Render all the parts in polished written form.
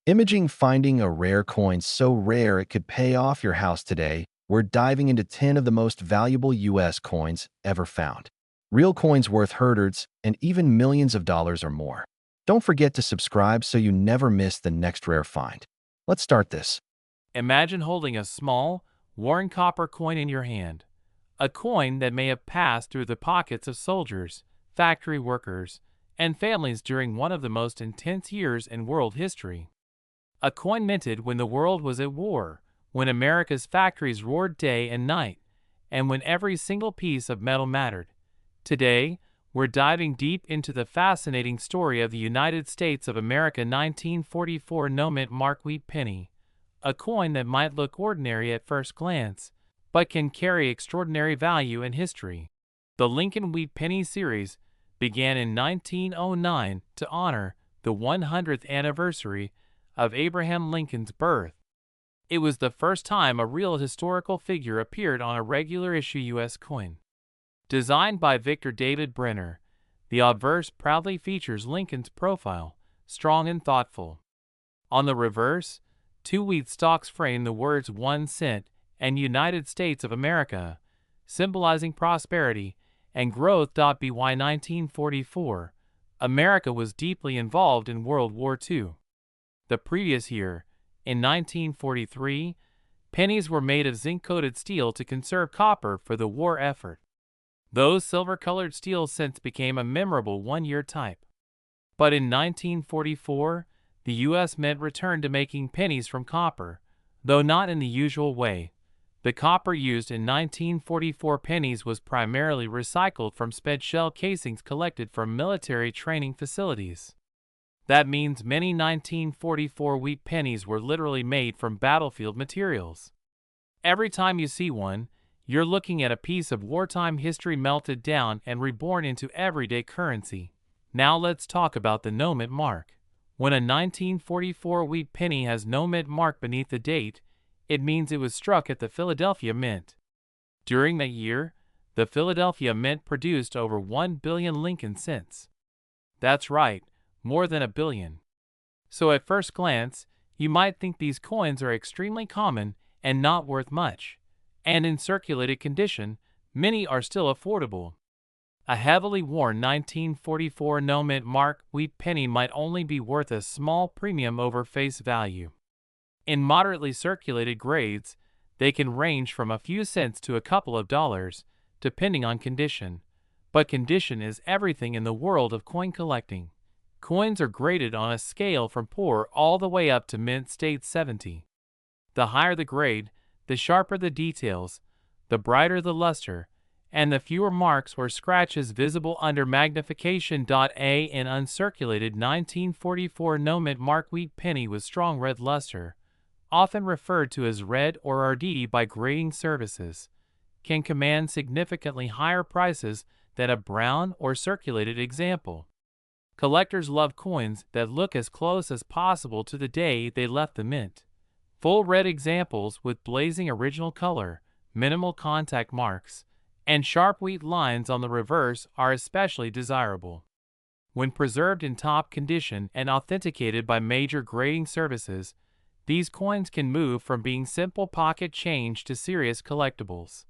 Imaging finding a rare coin so rare it could pay off your house today, we're diving into 10 of the most valuable U.S. coins ever found. Real coins worth hundreds and even millions of dollars or more. Don't forget to subscribe so you never miss the next rare find. Let's start this. Imagine holding a small, worn copper coin in your hand. A coin that may have passed through the pockets of soldiers, factory workers, and families during one of the most intense years in world history. A coin minted when the world was at war, when America's factories roared day and night, and when every single piece of metal mattered. Today, we're diving deep into the fascinating story of the United States of America 1944 no-mint mark wheat penny, a coin that might look ordinary at first glance, but can carry extraordinary value in history. The Lincoln Wheat Penny series began in 1909 to honor the 100th anniversary of Abraham Lincoln's birth. It was the first time a real historical figure appeared on a regular issue U.S. coin. Designed by Victor David Brenner, the obverse proudly features Lincoln's profile, strong and thoughtful. On the reverse, two wheat stalks frame the words 1 cent and United States of America, symbolizing prosperity and growth. By 1944, America was deeply involved in World War II. The previous year, in 1943, pennies were made of zinc-coated steel to conserve copper for the war effort. Those silver-colored steel cents became a memorable one-year type. But in 1944, the U.S. Mint returned to making pennies from copper, though not in the usual way. The copper used in 1944 pennies was primarily recycled from spent shell casings collected from military training facilities. That means many 1944 wheat pennies were literally made from battlefield materials. Every time you see one, you're looking at a piece of wartime history melted down and reborn into everyday currency. Now let's talk about the no-mint mark. When a 1944 wheat penny has no-mint mark beneath the date, it means it was struck at the Philadelphia Mint. During that year, the Philadelphia Mint produced over 1 billion Lincoln cents. That's right, more than a billion. So at first glance, you might think these coins are extremely common and not worth much. And in circulated condition, many are still affordable. A heavily worn 1944 no-mint mark wheat penny might only be worth a small premium over face value. In moderately circulated grades, they can range from a few cents to a couple of dollars, depending on condition. But condition is everything in the world of coin collecting. Coins are graded on a scale from poor all the way up to mint state 70. The higher the grade, the sharper the details, the brighter the luster, and the fewer marks or scratches visible under magnification. An uncirculated 1944 no-mint mark wheat penny with strong red luster, often referred to as red or RD by grading services, can command significantly higher prices than a brown or circulated example. Collectors love coins that look as close as possible to the day they left the mint. Full red examples with blazing original color, minimal contact marks, and sharp wheat lines on the reverse are especially desirable. When preserved in top condition and authenticated by major grading services, these coins can move from being simple pocket change to serious collectibles.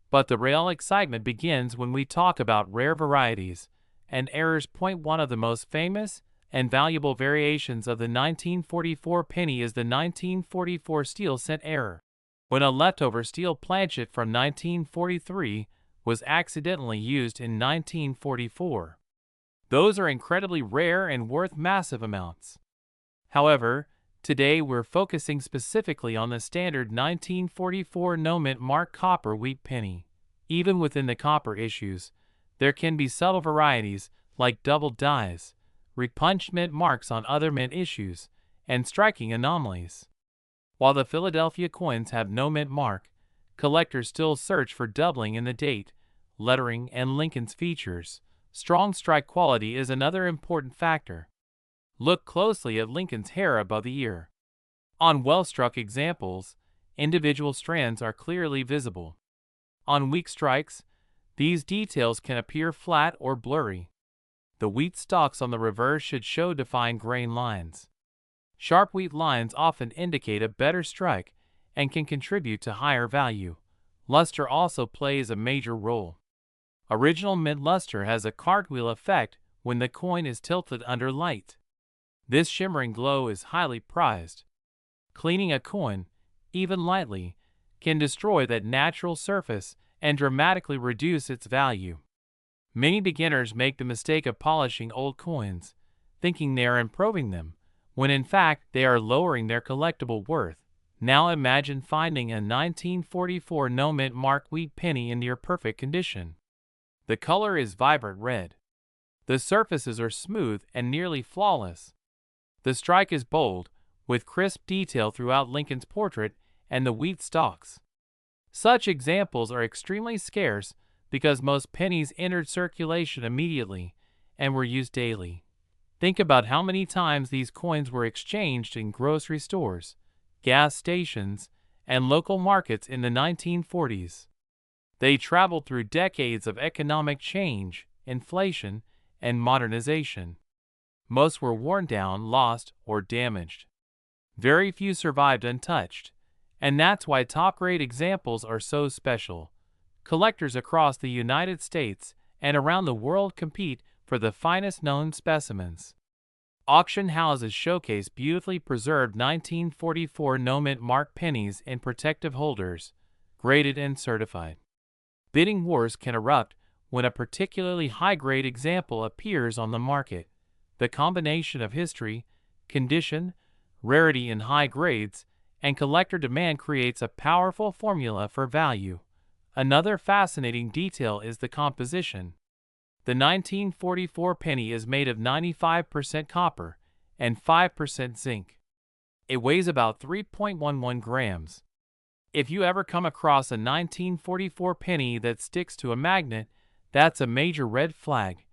But the real excitement begins when we talk about rare varieties and errors. One of the most famous and valuable variations of the 1944 penny is the 1944 steel cent error, when a leftover steel planchet from 1943 was accidentally used in 1944. Those are incredibly rare and worth massive amounts. However, today we're focusing specifically on the standard 1944 no-mint mark copper wheat penny. Even within the copper issues, there can be subtle varieties like double dyes, repunched mint marks on other mint issues, and striking anomalies. While the Philadelphia coins have no mint mark, collectors still search for doubling in the date, lettering, and Lincoln's features. Strong strike quality is another important factor. Look closely at Lincoln's hair above the ear. On well-struck examples, individual strands are clearly visible. On weak strikes, these details can appear flat or blurry. The wheat stalks on the reverse should show defined grain lines. Sharp wheat lines often indicate a better strike and can contribute to higher value. Luster also plays a major role. Original mint luster has a cartwheel effect when the coin is tilted under light. This shimmering glow is highly prized. Cleaning a coin, even lightly, can destroy that natural surface and dramatically reduce its value. Many beginners make the mistake of polishing old coins, thinking they are improving them, when in fact they are lowering their collectible worth. Now imagine finding a 1944 no-mint mark wheat penny in near perfect condition. The color is vibrant red. The surfaces are smooth and nearly flawless. The strike is bold, with crisp detail throughout Lincoln's portrait and the wheat stalks. Such examples are extremely scarce because most pennies entered circulation immediately and were used daily. Think about how many times these coins were exchanged in grocery stores, gas stations, and local markets in the 1940s. They traveled through decades of economic change, inflation, and modernization. Most were worn down, lost, or damaged. Very few survived untouched, and that's why top-grade examples are so special. Collectors across the United States and around the world compete for the finest known specimens. Auction houses showcase beautifully preserved 1944 no-mint mark pennies in protective holders, graded and certified. Bidding wars can erupt when a particularly high-grade example appears on the market. The combination of history, condition, rarity in high grades, and collector demand creates a powerful formula for value. Another fascinating detail is the composition. The 1944 penny is made of 95% copper and 5% zinc. It weighs about 3.11 grams. If you ever come across a 1944 penny that sticks to a magnet, that's a major red flag.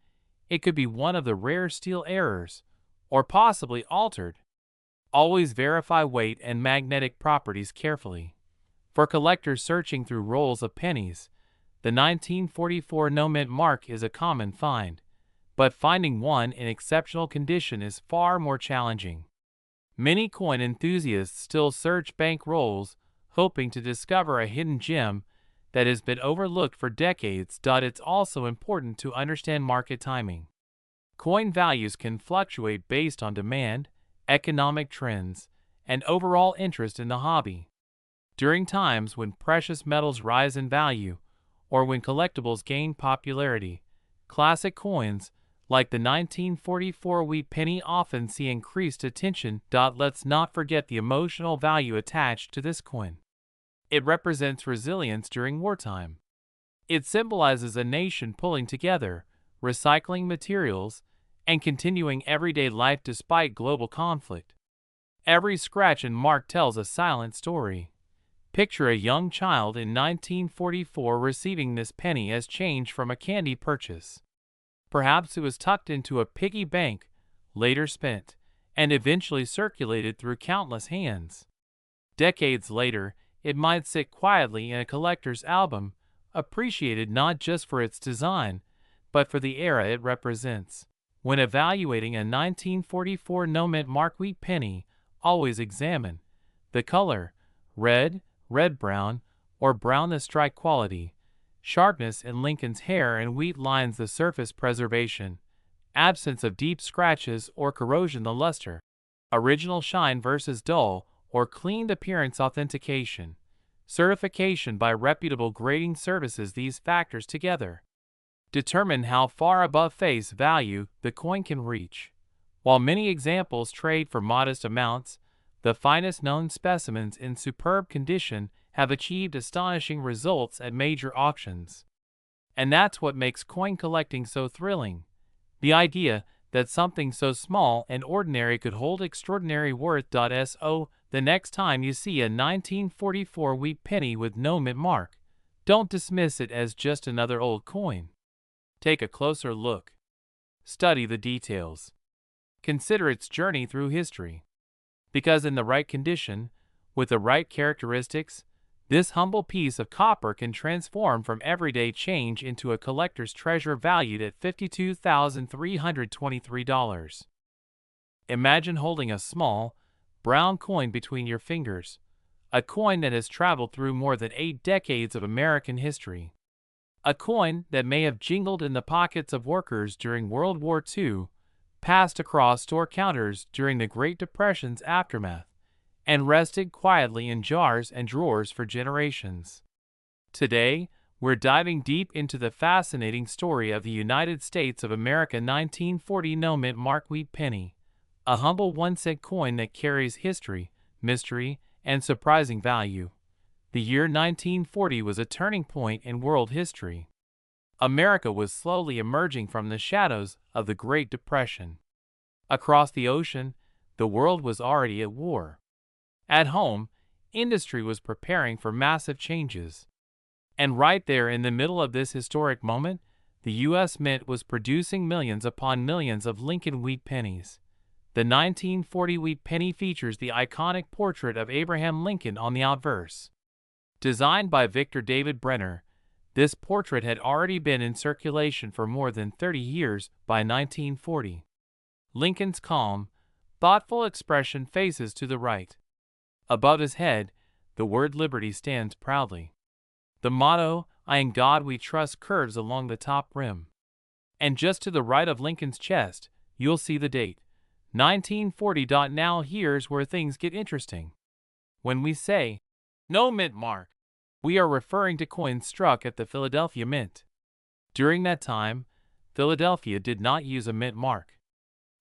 It could be one of the rare steel errors, or possibly altered. Always verify weight and magnetic properties carefully. For collectors searching through rolls of pennies, the 1944 no-mint mark is a common find, but finding one in exceptional condition is far more challenging. Many coin enthusiasts still search bank rolls, hoping to discover a hidden gem that has been overlooked for decades. It's also important to understand market timing. Coin values can fluctuate based on demand, economic trends, and overall interest in the hobby. During times when precious metals rise in value, or when collectibles gain popularity, classic coins, like the 1944 wheat penny, often see increased attention. Let's not forget the emotional value attached to this coin. It represents resilience during wartime. It symbolizes a nation pulling together, recycling materials, and continuing everyday life despite global conflict. Every scratch and mark tells a silent story. Picture a young child in 1944 receiving this penny as change from a candy purchase. Perhaps it was tucked into a piggy bank, later spent, and eventually circulated through countless hands. Decades later, it might sit quietly in a collector's album, appreciated not just for its design, but for the era it represents. When evaluating a 1944 no-mint mark wheat penny, always examine the color, red, red-brown, or brown, the strike quality, sharpness in Lincoln's hair and wheat lines, the surface preservation, absence of deep scratches or corrosion, the luster, original shine versus dull or cleaned appearance, authentication, certification by reputable grading services. These factors together determine how far above face value the coin can reach. While many examples trade for modest amounts, the finest known specimens in superb condition have achieved astonishing results at major auctions. And that's what makes coin collecting so thrilling. The idea that something so small and ordinary could hold extraordinary worth. So, the next time you see a 1944 wheat penny with no mint mark, don't dismiss it as just another old coin. Take a closer look. Study the details. Consider its journey through history. Because in the right condition, with the right characteristics, this humble piece of copper can transform from everyday change into a collector's treasure valued at $52,323. Imagine holding a small, brown coin between your fingers, a coin that has traveled through more than 8 decades of American history. A coin that may have jingled in the pockets of workers during World War II, passed across store counters during the Great Depression's aftermath, and rested quietly in jars and drawers for generations. Today, we're diving deep into the fascinating story of the United States of America 1940 no-mint mark wheat penny, a humble 1-cent coin that carries history, mystery, and surprising value. The year 1940 was a turning point in world history. America was slowly emerging from the shadows of the Great Depression. Across the ocean, the world was already at war. At home, industry was preparing for massive changes. And right there in the middle of this historic moment, the U.S. Mint was producing millions upon millions of Lincoln wheat pennies. The 1940 wheat penny features the iconic portrait of Abraham Lincoln on the obverse. Designed by Victor David Brenner, this portrait had already been in circulation for more than 30 years by 1940. Lincoln's calm, thoughtful expression faces to the right. Above his head, the word liberty stands proudly. The motto, "I in God we trust," curves along the top rim. And just to the right of Lincoln's chest, you'll see the date, 1940. Now here's where things get interesting. When we say, no mint mark, we are referring to coins struck at the Philadelphia Mint. During that time, Philadelphia did not use a mint mark.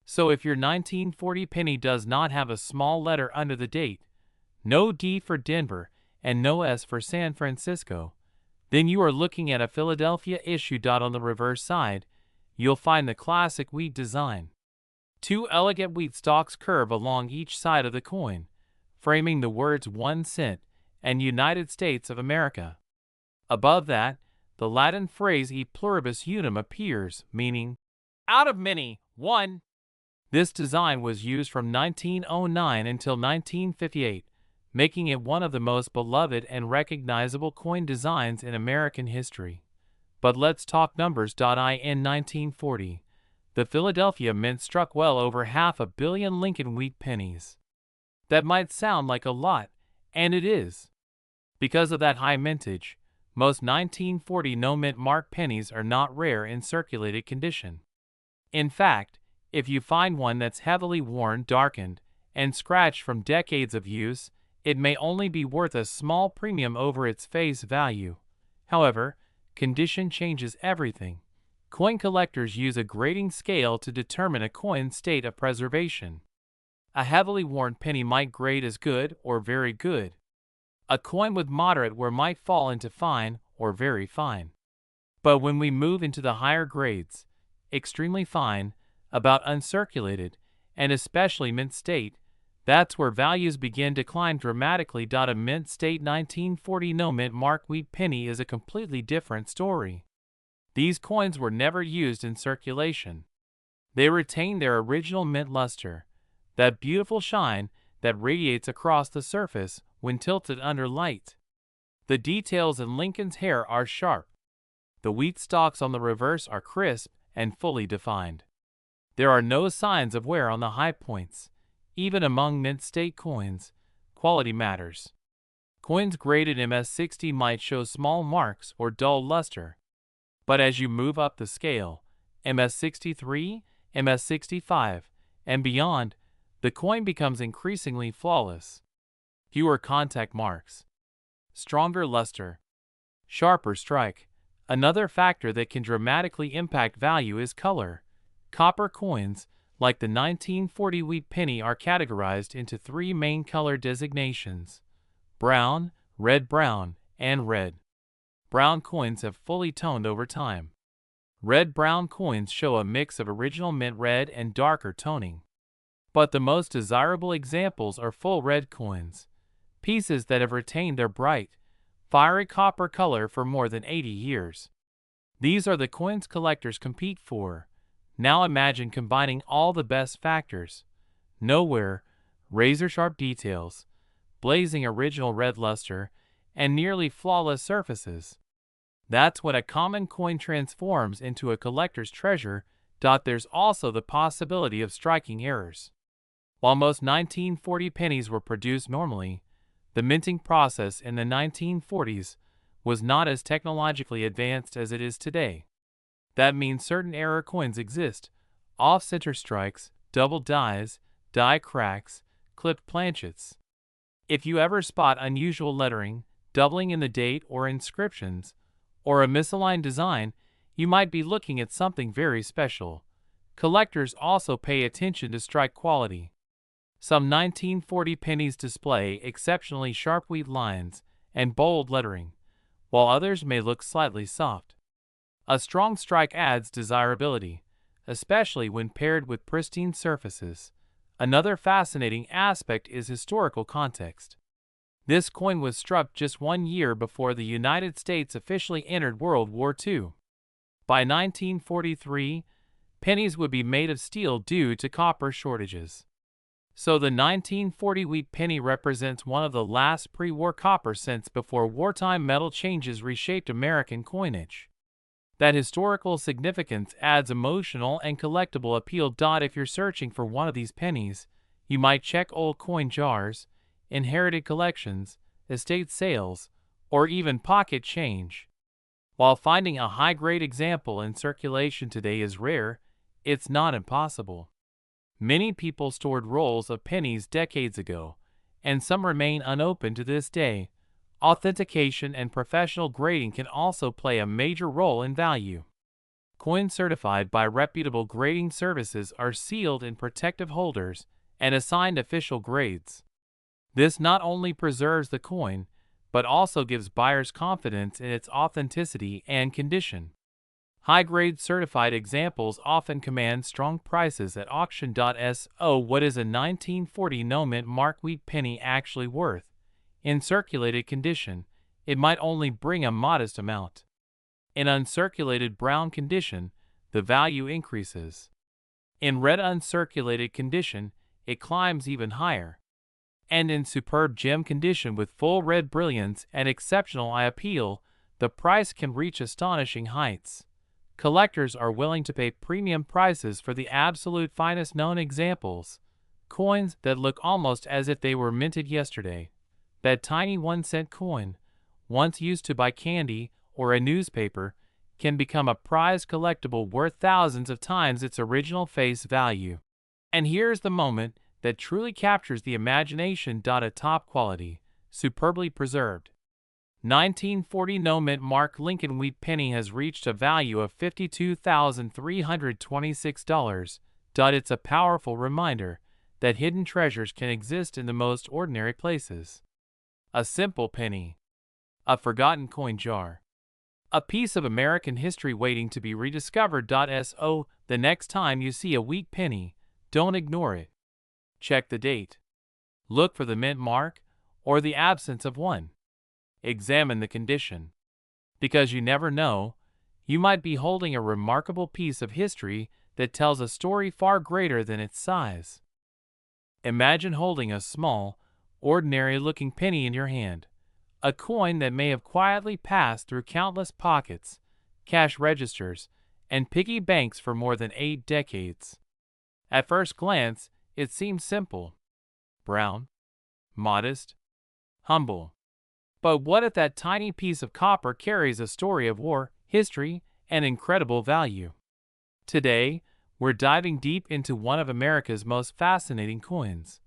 So if your 1940 penny does not have a small letter under the date, no D for Denver, and no S for San Francisco, then you are looking at a Philadelphia issue. On the reverse side, you'll find the classic wheat design. 2 elegant wheat stalks curve along each side of the coin, framing the words 1 cent and United States of America. Above that, the Latin phrase e pluribus unum appears, meaning, out of many, one. This design was used from 1909 until 1958, making it one of the most beloved and recognizable coin designs in American history. But let's talk numbers. In 1940, the Philadelphia Mint struck well over 500 million Lincoln wheat pennies. That might sound like a lot, and it is. Because of that high mintage, most 1940 no-mint mark pennies are not rare in circulated condition. In fact, if you find one that's heavily worn, darkened, and scratched from decades of use, it may only be worth a small premium over its face value. However, condition changes everything. Coin collectors use a grading scale to determine a coin's state of preservation. A heavily worn penny might grade as good or very good. A coin with moderate wear might fall into fine or very fine. But when we move into the higher grades, extremely fine, about uncirculated, and especially mint state, that's where values begin to climb dramatically. A mint state 1940 no-mint mark wheat penny is a completely different story. These coins were never used in circulation. They retain their original mint luster, that beautiful shine that radiates across the surface when tilted under light. The details in Lincoln's hair are sharp. The wheat stalks on the reverse are crisp and fully defined. There are no signs of wear on the high points. Even among mint state coins, quality matters. Coins graded MS-60 might show small marks or dull luster. But as you move up the scale, MS-63, MS-65, and beyond, the coin becomes increasingly flawless. Fewer contact marks, stronger luster, sharper strike. Another factor that can dramatically impact value is color. Copper coins, like the 1940 wheat penny, are categorized into 3 main color designations: brown, red-brown, and red. Brown coins have fully toned over time. Red-brown coins show a mix of original mint red and darker toning. But the most desirable examples are full red coins, pieces that have retained their bright, fiery copper color for more than 80 years. These are the coins collectors compete for. Now imagine combining all the best factors: no wear, razor-sharp details, blazing original red luster, and nearly flawless surfaces. That's when a common coin transforms into a collector's treasure. There's also the possibility of striking errors. While most 1940 pennies were produced normally, the minting process in the 1940s was not as technologically advanced as it is today. That means certain error coins exist: off-center strikes, double dies, die cracks, clipped planchets. If you ever spot unusual lettering, doubling in the date or inscriptions, or a misaligned design, you might be looking at something very special. Collectors also pay attention to strike quality. Some 1940 pennies display exceptionally sharp wheat lines and bold lettering, while others may look slightly soft. A strong strike adds desirability, especially when paired with pristine surfaces. Another fascinating aspect is historical context. This coin was struck just 1 year before the United States officially entered World War II. By 1943, pennies would be made of steel due to copper shortages. So the 1940 wheat penny represents one of the last pre-war copper cents before wartime metal changes reshaped American coinage. That historical significance adds emotional and collectible appeal. If you're searching for one of these pennies, you might check old coin jars, inherited collections, estate sales, or even pocket change. While finding a high-grade example in circulation today is rare, it's not impossible. Many people stored rolls of pennies decades ago, and some remain unopened to this day. Authentication and professional grading can also play a major role in value. Coins certified by reputable grading services are sealed in protective holders and assigned official grades. This not only preserves the coin, but also gives buyers confidence in its authenticity and condition. High-grade certified examples often command strong prices at auction. So what is a 1940 no-mint mark wheat penny actually worth? In circulated condition, it might only bring a modest amount. In uncirculated brown condition, the value increases. In red uncirculated condition, it climbs even higher. And in superb gem condition with full red brilliance and exceptional eye appeal, the price can reach astonishing heights. Collectors are willing to pay premium prices for the absolute finest known examples. Coins that look almost as if they were minted yesterday. That tiny 1-cent coin, once used to buy candy or a newspaper, can become a prized collectible worth thousands of times its original face value. And here's the moment that truly captures the imagination. A top quality, superbly preserved 1940 no-mint mark Lincoln wheat penny has reached a value of $52,326. It's a powerful reminder that hidden treasures can exist in the most ordinary places. A simple penny, a forgotten coin jar, a piece of American history waiting to be rediscovered. So the next time you see a wheat penny, don't ignore it. Check the date. Look for the mint mark or the absence of one. Examine the condition. Because you never know, you might be holding a remarkable piece of history that tells a story far greater than its size. Imagine holding a small, ordinary-looking penny in your hand, a coin that may have quietly passed through countless pockets, cash registers, and piggy banks for more than 8 decades. At first glance, it seems simple, brown, modest, humble. But what if that tiny piece of copper carries a story of war, history, and incredible value? Today, we're diving deep into one of America's most fascinating coins,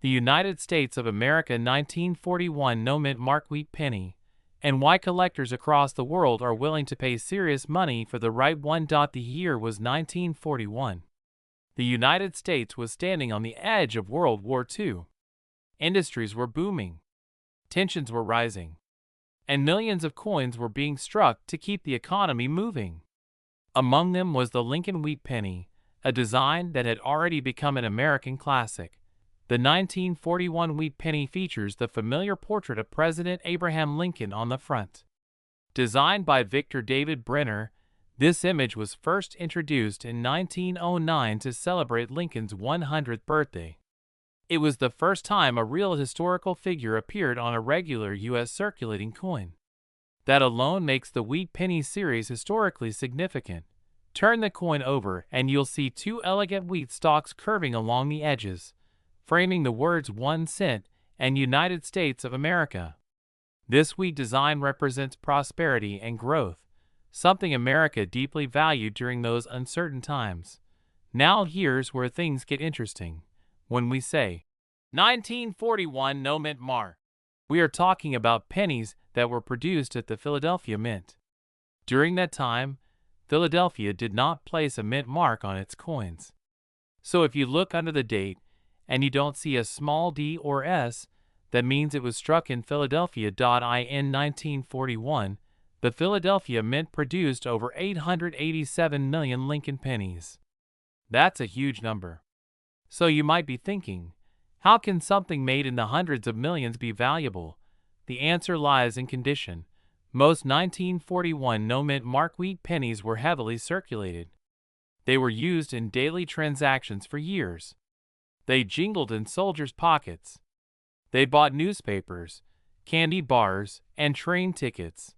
the United States of America 1941 no-mint mark wheat penny, and why collectors across the world are willing to pay serious money for the right one. The year was 1941. The United States was standing on the edge of World War II. Industries were booming. Tensions were rising. And millions of coins were being struck to keep the economy moving. Among them was the Lincoln wheat penny, a design that had already become an American classic. The 1941 wheat penny features the familiar portrait of President Abraham Lincoln on the front. Designed by Victor David Brenner, this image was first introduced in 1909 to celebrate Lincoln's 100th birthday. It was the first time a real historical figure appeared on a regular U.S. circulating coin. That alone makes the Wheat Penny series historically significant. Turn the coin over and you'll see 2 elegant wheat stalks curving along the edges, framing the words 1 cent and United States of America. This wheat design represents prosperity and growth, something America deeply valued during those uncertain times. Now here's where things get interesting. When we say 1941 no mint mark, we are talking about pennies that were produced at the Philadelphia Mint. During that time, Philadelphia did not place a mint mark on its coins. So if you look under the date and you don't see a small d or s, that means it was struck in Philadelphia. In 1941, the Philadelphia Mint produced over 887 million Lincoln pennies. That's a huge number. So you might be thinking, how can something made in the hundreds of millions be valuable? The answer lies in condition. Most 1941 no-mint mark wheat pennies were heavily circulated. They were used in daily transactions for years. They jingled in soldiers' pockets. They bought newspapers, candy bars, and train tickets.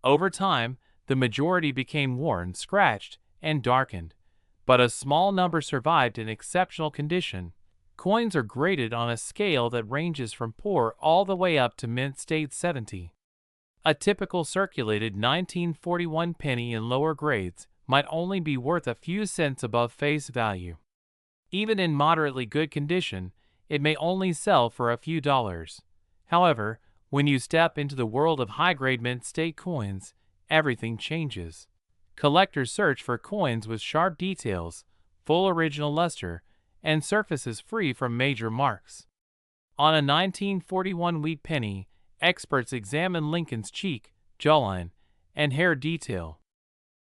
Over time, the majority became worn, scratched, and darkened, but a small number survived in exceptional condition. Coins are graded on a scale that ranges from poor all the way up to mint state 70. A typical circulated 1941 penny in lower grades might only be worth a few cents above face value. Even in moderately good condition, it may only sell for a few dollars. However, when you step into the world of high-grade mint state coins, everything changes. Collectors search for coins with sharp details, full original luster, and surfaces free from major marks. On a 1941 wheat penny, experts examine Lincoln's cheek, jawline, and hair detail.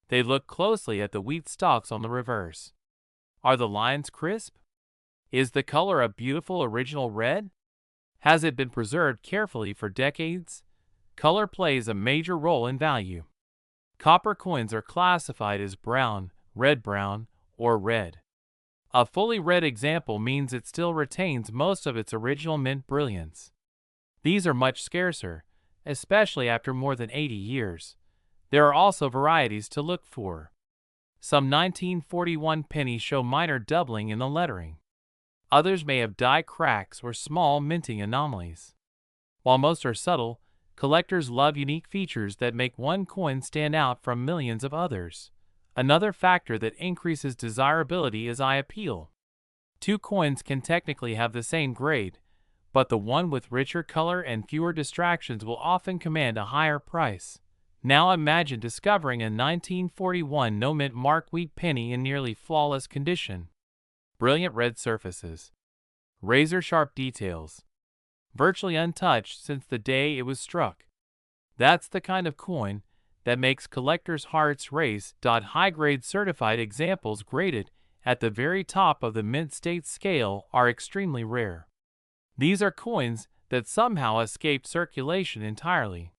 They look closely at the wheat stalks on the reverse. Are the lines crisp? Is the color a beautiful original red? Has it been preserved carefully for decades? Color plays a major role in value. Copper coins are classified as brown, red-brown, or red. A fully red example means it still retains most of its original mint brilliance. These are much scarcer, especially after more than 80 years. There are also varieties to look for. Some 1941 pennies show minor doubling in the lettering. Others may have die cracks or small minting anomalies. While most are subtle, collectors love unique features that make one coin stand out from millions of others. Another factor that increases desirability is eye appeal. Two coins can technically have the same grade, but the one with richer color and fewer distractions will often command a higher price. Now imagine discovering a 1941 no-mint mark wheat penny in nearly flawless condition. Brilliant red surfaces. Razor-sharp details. Virtually untouched since the day it was struck. That's the kind of coin that makes collectors' hearts race. High-grade certified examples graded at the very top of the mint state scale are extremely rare. These are coins that somehow escaped circulation entirely.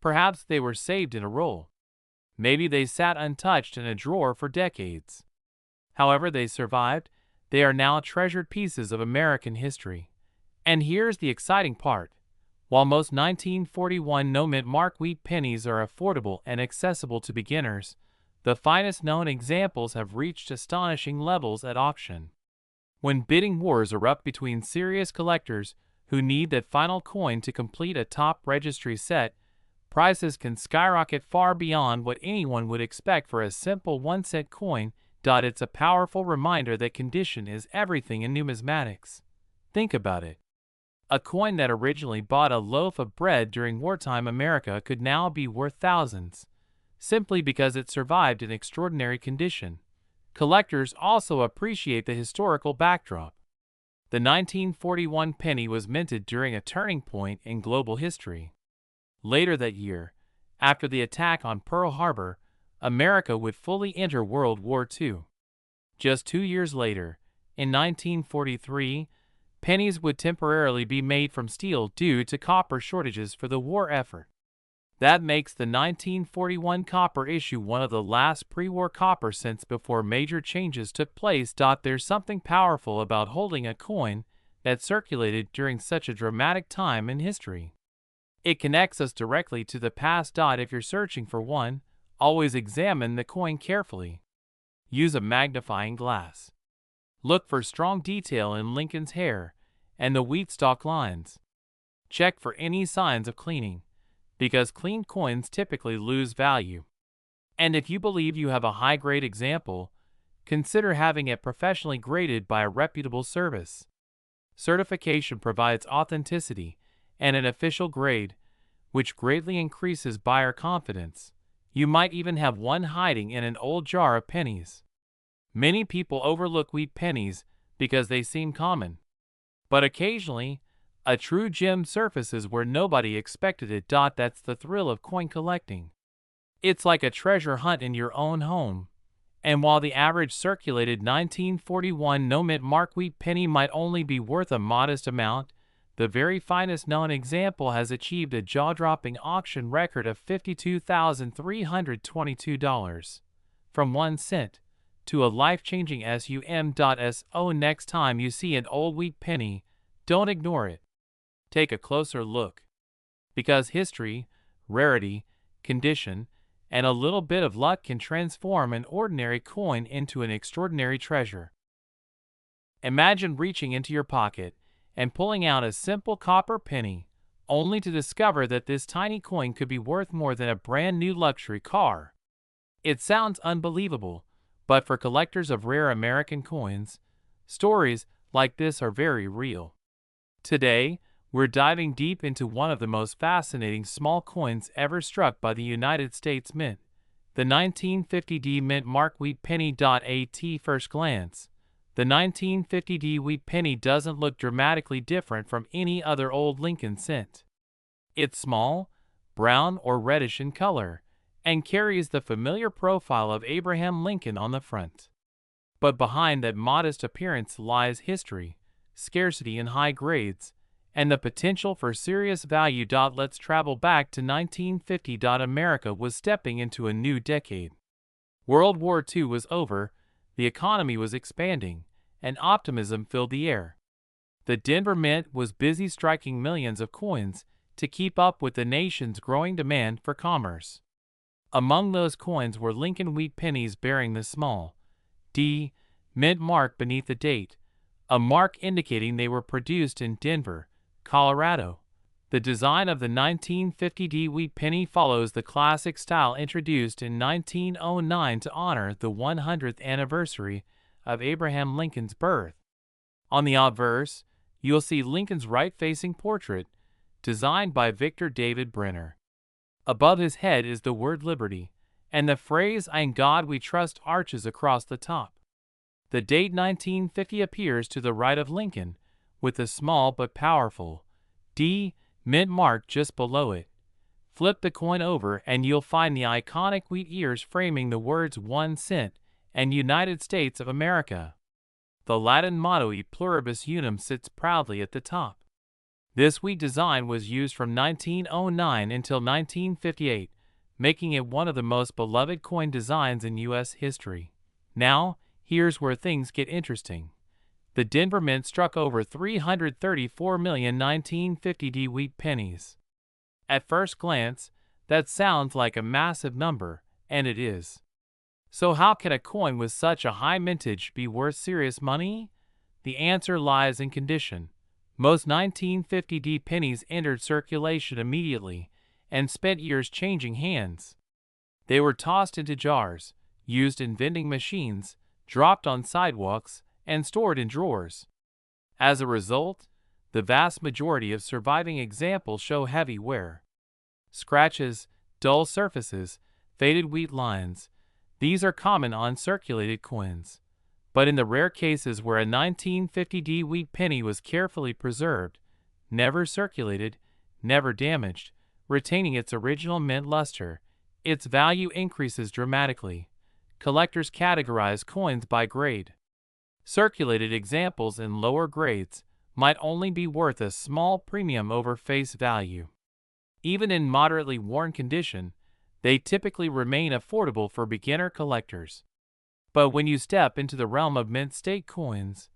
Perhaps they were saved in a roll. Maybe they sat untouched in a drawer for decades. However they survived, they are now treasured pieces of American history. And here's the exciting part. While most 1941 no-mint mark wheat pennies are affordable and accessible to beginners, the finest known examples have reached astonishing levels at auction. When bidding wars erupt between serious collectors who need that final coin to complete a top registry set, prices can skyrocket far beyond what anyone would expect for a simple 1-cent coin. It's a powerful reminder that condition is everything in numismatics. Think about it. A coin that originally bought a loaf of bread during wartime America could now be worth thousands, simply because it survived in extraordinary condition. Collectors also appreciate the historical backdrop. The 1941 penny was minted during a turning point in global history. Later that year, after the attack on Pearl Harbor, America would fully enter World War II. Just 2 years later, in 1943, pennies would temporarily be made from steel due to copper shortages for the war effort. That makes the 1941 copper issue one of the last pre-war copper cents before major changes took place. There's something powerful about holding a coin that circulated during such a dramatic time in history. It connects us directly to the past. If you're searching for one, always examine the coin carefully. Use a magnifying glass. Look for strong detail in Lincoln's hair and the wheat stalk lines. Check for any signs of cleaning, because clean coins typically lose value. And if you believe you have a high-grade example, consider having it professionally graded by a reputable service. Certification provides authenticity and an official grade, which greatly increases buyer confidence. You might even have one hiding in an old jar of pennies. Many people overlook wheat pennies because they seem common. But occasionally, a true gem surfaces where nobody expected it. That's the thrill of coin collecting. It's like a treasure hunt in your own home. And while the average circulated 1941 no-mint mark wheat penny might only be worth a modest amount, the very finest known example has achieved a jaw-dropping auction record of $52,322 from 1 cent to a life-changing sum.so. Next time you see an old wheat penny, don't ignore it. Take a closer look. Because history, rarity, condition, and a little bit of luck can transform an ordinary coin into an extraordinary treasure. Imagine reaching into your pocket and pulling out a simple copper penny, only to discover that this tiny coin could be worth more than a brand new luxury car. It sounds unbelievable, but for collectors of rare American coins, stories like this are very real. Today, we're diving deep into one of the most fascinating small coins ever struck by the United States Mint, the 1950D Mint Mark Wheat Penny. At first glance, the 1950D Wheat Penny doesn't look dramatically different from any other old Lincoln cent. It's small, brown or reddish in color, and carries the familiar profile of Abraham Lincoln on the front. But behind that modest appearance lies history, scarcity in high grades, and the potential for serious value. Let's travel back to 1950. America was stepping into a new decade. World War II was over, the economy was expanding, and optimism filled the air. The Denver Mint was busy striking millions of coins to keep up with the nation's growing demand for commerce. Among those coins were Lincoln wheat pennies bearing the small D mint mark beneath the date, a mark indicating they were produced in Denver, Colorado. The design of the 1950D wheat penny follows the classic style introduced in 1909 to honor the 100th anniversary of Abraham Lincoln's birth. On the obverse, you'll see Lincoln's right-facing portrait, designed by Victor David Brenner. Above his head is the word liberty, and the phrase "In God We Trust" arches across the top. The date 1950 appears to the right of Lincoln, with a small but powerful D mint mark just below it. Flip the coin over and you'll find the iconic wheat ears framing the words 1 cent and United States of America. The Latin motto E pluribus unum sits proudly at the top. This wheat design was used from 1909 until 1958, making it one of the most beloved coin designs in U.S. history. Now, here's where things get interesting. The Denver Mint struck over 334 million 1950D wheat pennies. At first glance, that sounds like a massive number, and it is. So how can a coin with such a high mintage be worth serious money? The answer lies in condition. Most 1950D pennies entered circulation immediately and spent years changing hands. They were tossed into jars, used in vending machines, dropped on sidewalks, and stored in drawers. As a result, the vast majority of surviving examples show heavy wear. Scratches, dull surfaces, faded wheat lines, these are common on circulated coins. But in the rare cases where a 1950D wheat penny was carefully preserved, never circulated, never damaged, retaining its original mint luster, its value increases dramatically. Collectors categorize coins by grade. Circulated examples in lower grades might only be worth a small premium over face value. Even in moderately worn condition, they typically remain affordable for beginner collectors. But when you step into the realm of mint state coins,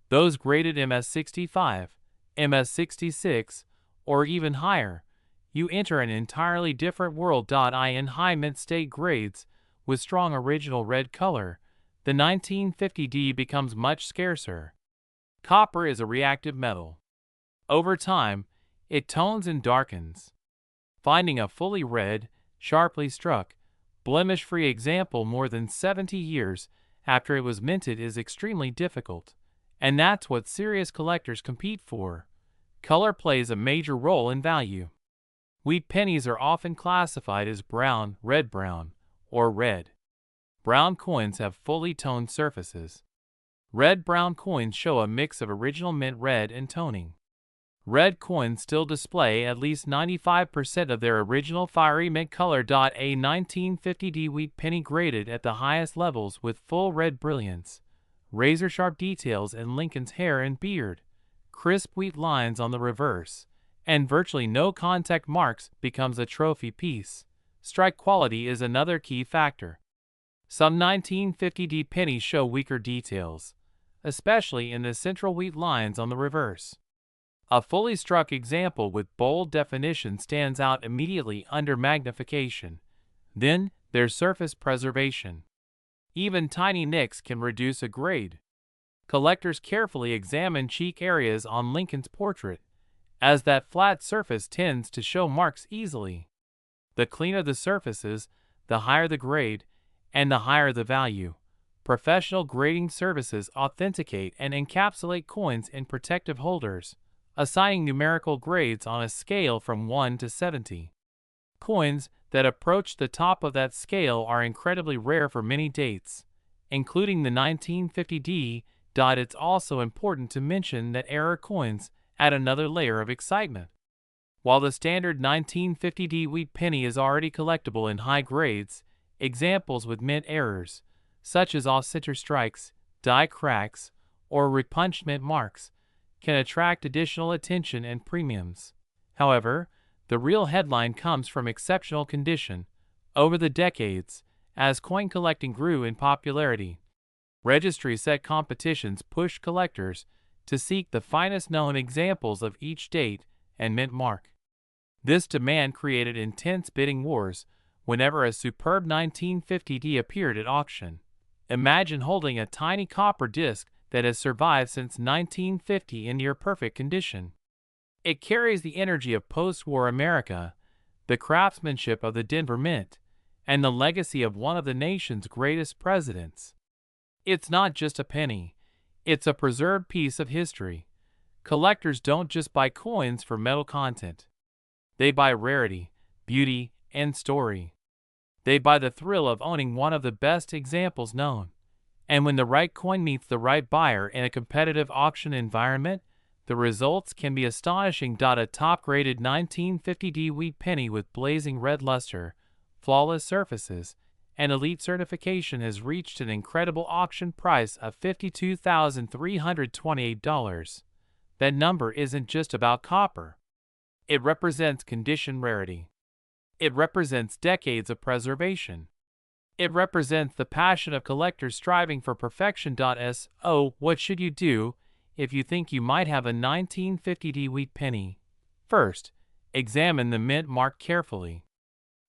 those graded MS65, MS66, or even higher, you enter an entirely different world. In high mint state grades, with strong original red color, the 1950D becomes much scarcer. Copper is a reactive metal. Over time, it tones and darkens. Finding a fully red, sharply struck, blemish-free example more than 70 years after it was minted is extremely difficult, and that's what serious collectors compete for. Color plays a major role in value. Wheat pennies are often classified as brown, red-brown, or red. Brown coins have fully toned surfaces. Red-brown coins show a mix of original mint red and toning. Red coins still display at least 95% of their original fiery mint color. A 1950D wheat penny graded at the highest levels with full red brilliance, razor-sharp details in Lincoln's hair and beard, crisp wheat lines on the reverse, and virtually no contact marks becomes a trophy piece. Strike quality is another key factor. Some 1950D pennies show weaker details, especially in the central wheat lines on the reverse. A fully struck example with bold definition stands out immediately under magnification. Then, there's surface preservation. Even tiny nicks can reduce a grade. Collectors carefully examine cheek areas on Lincoln's portrait, as that flat surface tends to show marks easily. The cleaner the surfaces, the higher the grade, and the higher the value. Professional grading services authenticate and encapsulate coins in protective holders, assigning numerical grades on a scale from 1 to 70. Coins that approach the top of that scale are incredibly rare for many dates, including the 1950D. It's also important to mention that error coins add another layer of excitement. While the standard 1950D wheat penny is already collectible in high grades, examples with mint errors, such as off-center strikes, die cracks, or repunched mint marks, can attract additional attention and premiums. However, the real headline comes from exceptional condition. Over the decades, as coin collecting grew in popularity, registry-set competitions pushed collectors to seek the finest known examples of each date and mint mark. This demand created intense bidding wars whenever a superb 1950D appeared at auction. Imagine holding a tiny copper disc that has survived since 1950 in near-perfect condition. It carries the energy of post-war America, the craftsmanship of the Denver Mint, and the legacy of one of the nation's greatest presidents. It's not just a penny, it's a preserved piece of history. Collectors don't just buy coins for metal content. They buy rarity, beauty, and story. They buy the thrill of owning one of the best examples known. And when the right coin meets the right buyer in a competitive auction environment, the results can be astonishing. A top-graded 1950D wheat penny with blazing red luster, flawless surfaces, and elite certification has reached an incredible auction price of $52,328. That number isn't just about copper. It represents condition rarity. It represents decades of preservation. It represents the passion of collectors striving for perfection. So, what should you do if you think you might have a 1950D wheat penny? First, examine the mint mark carefully.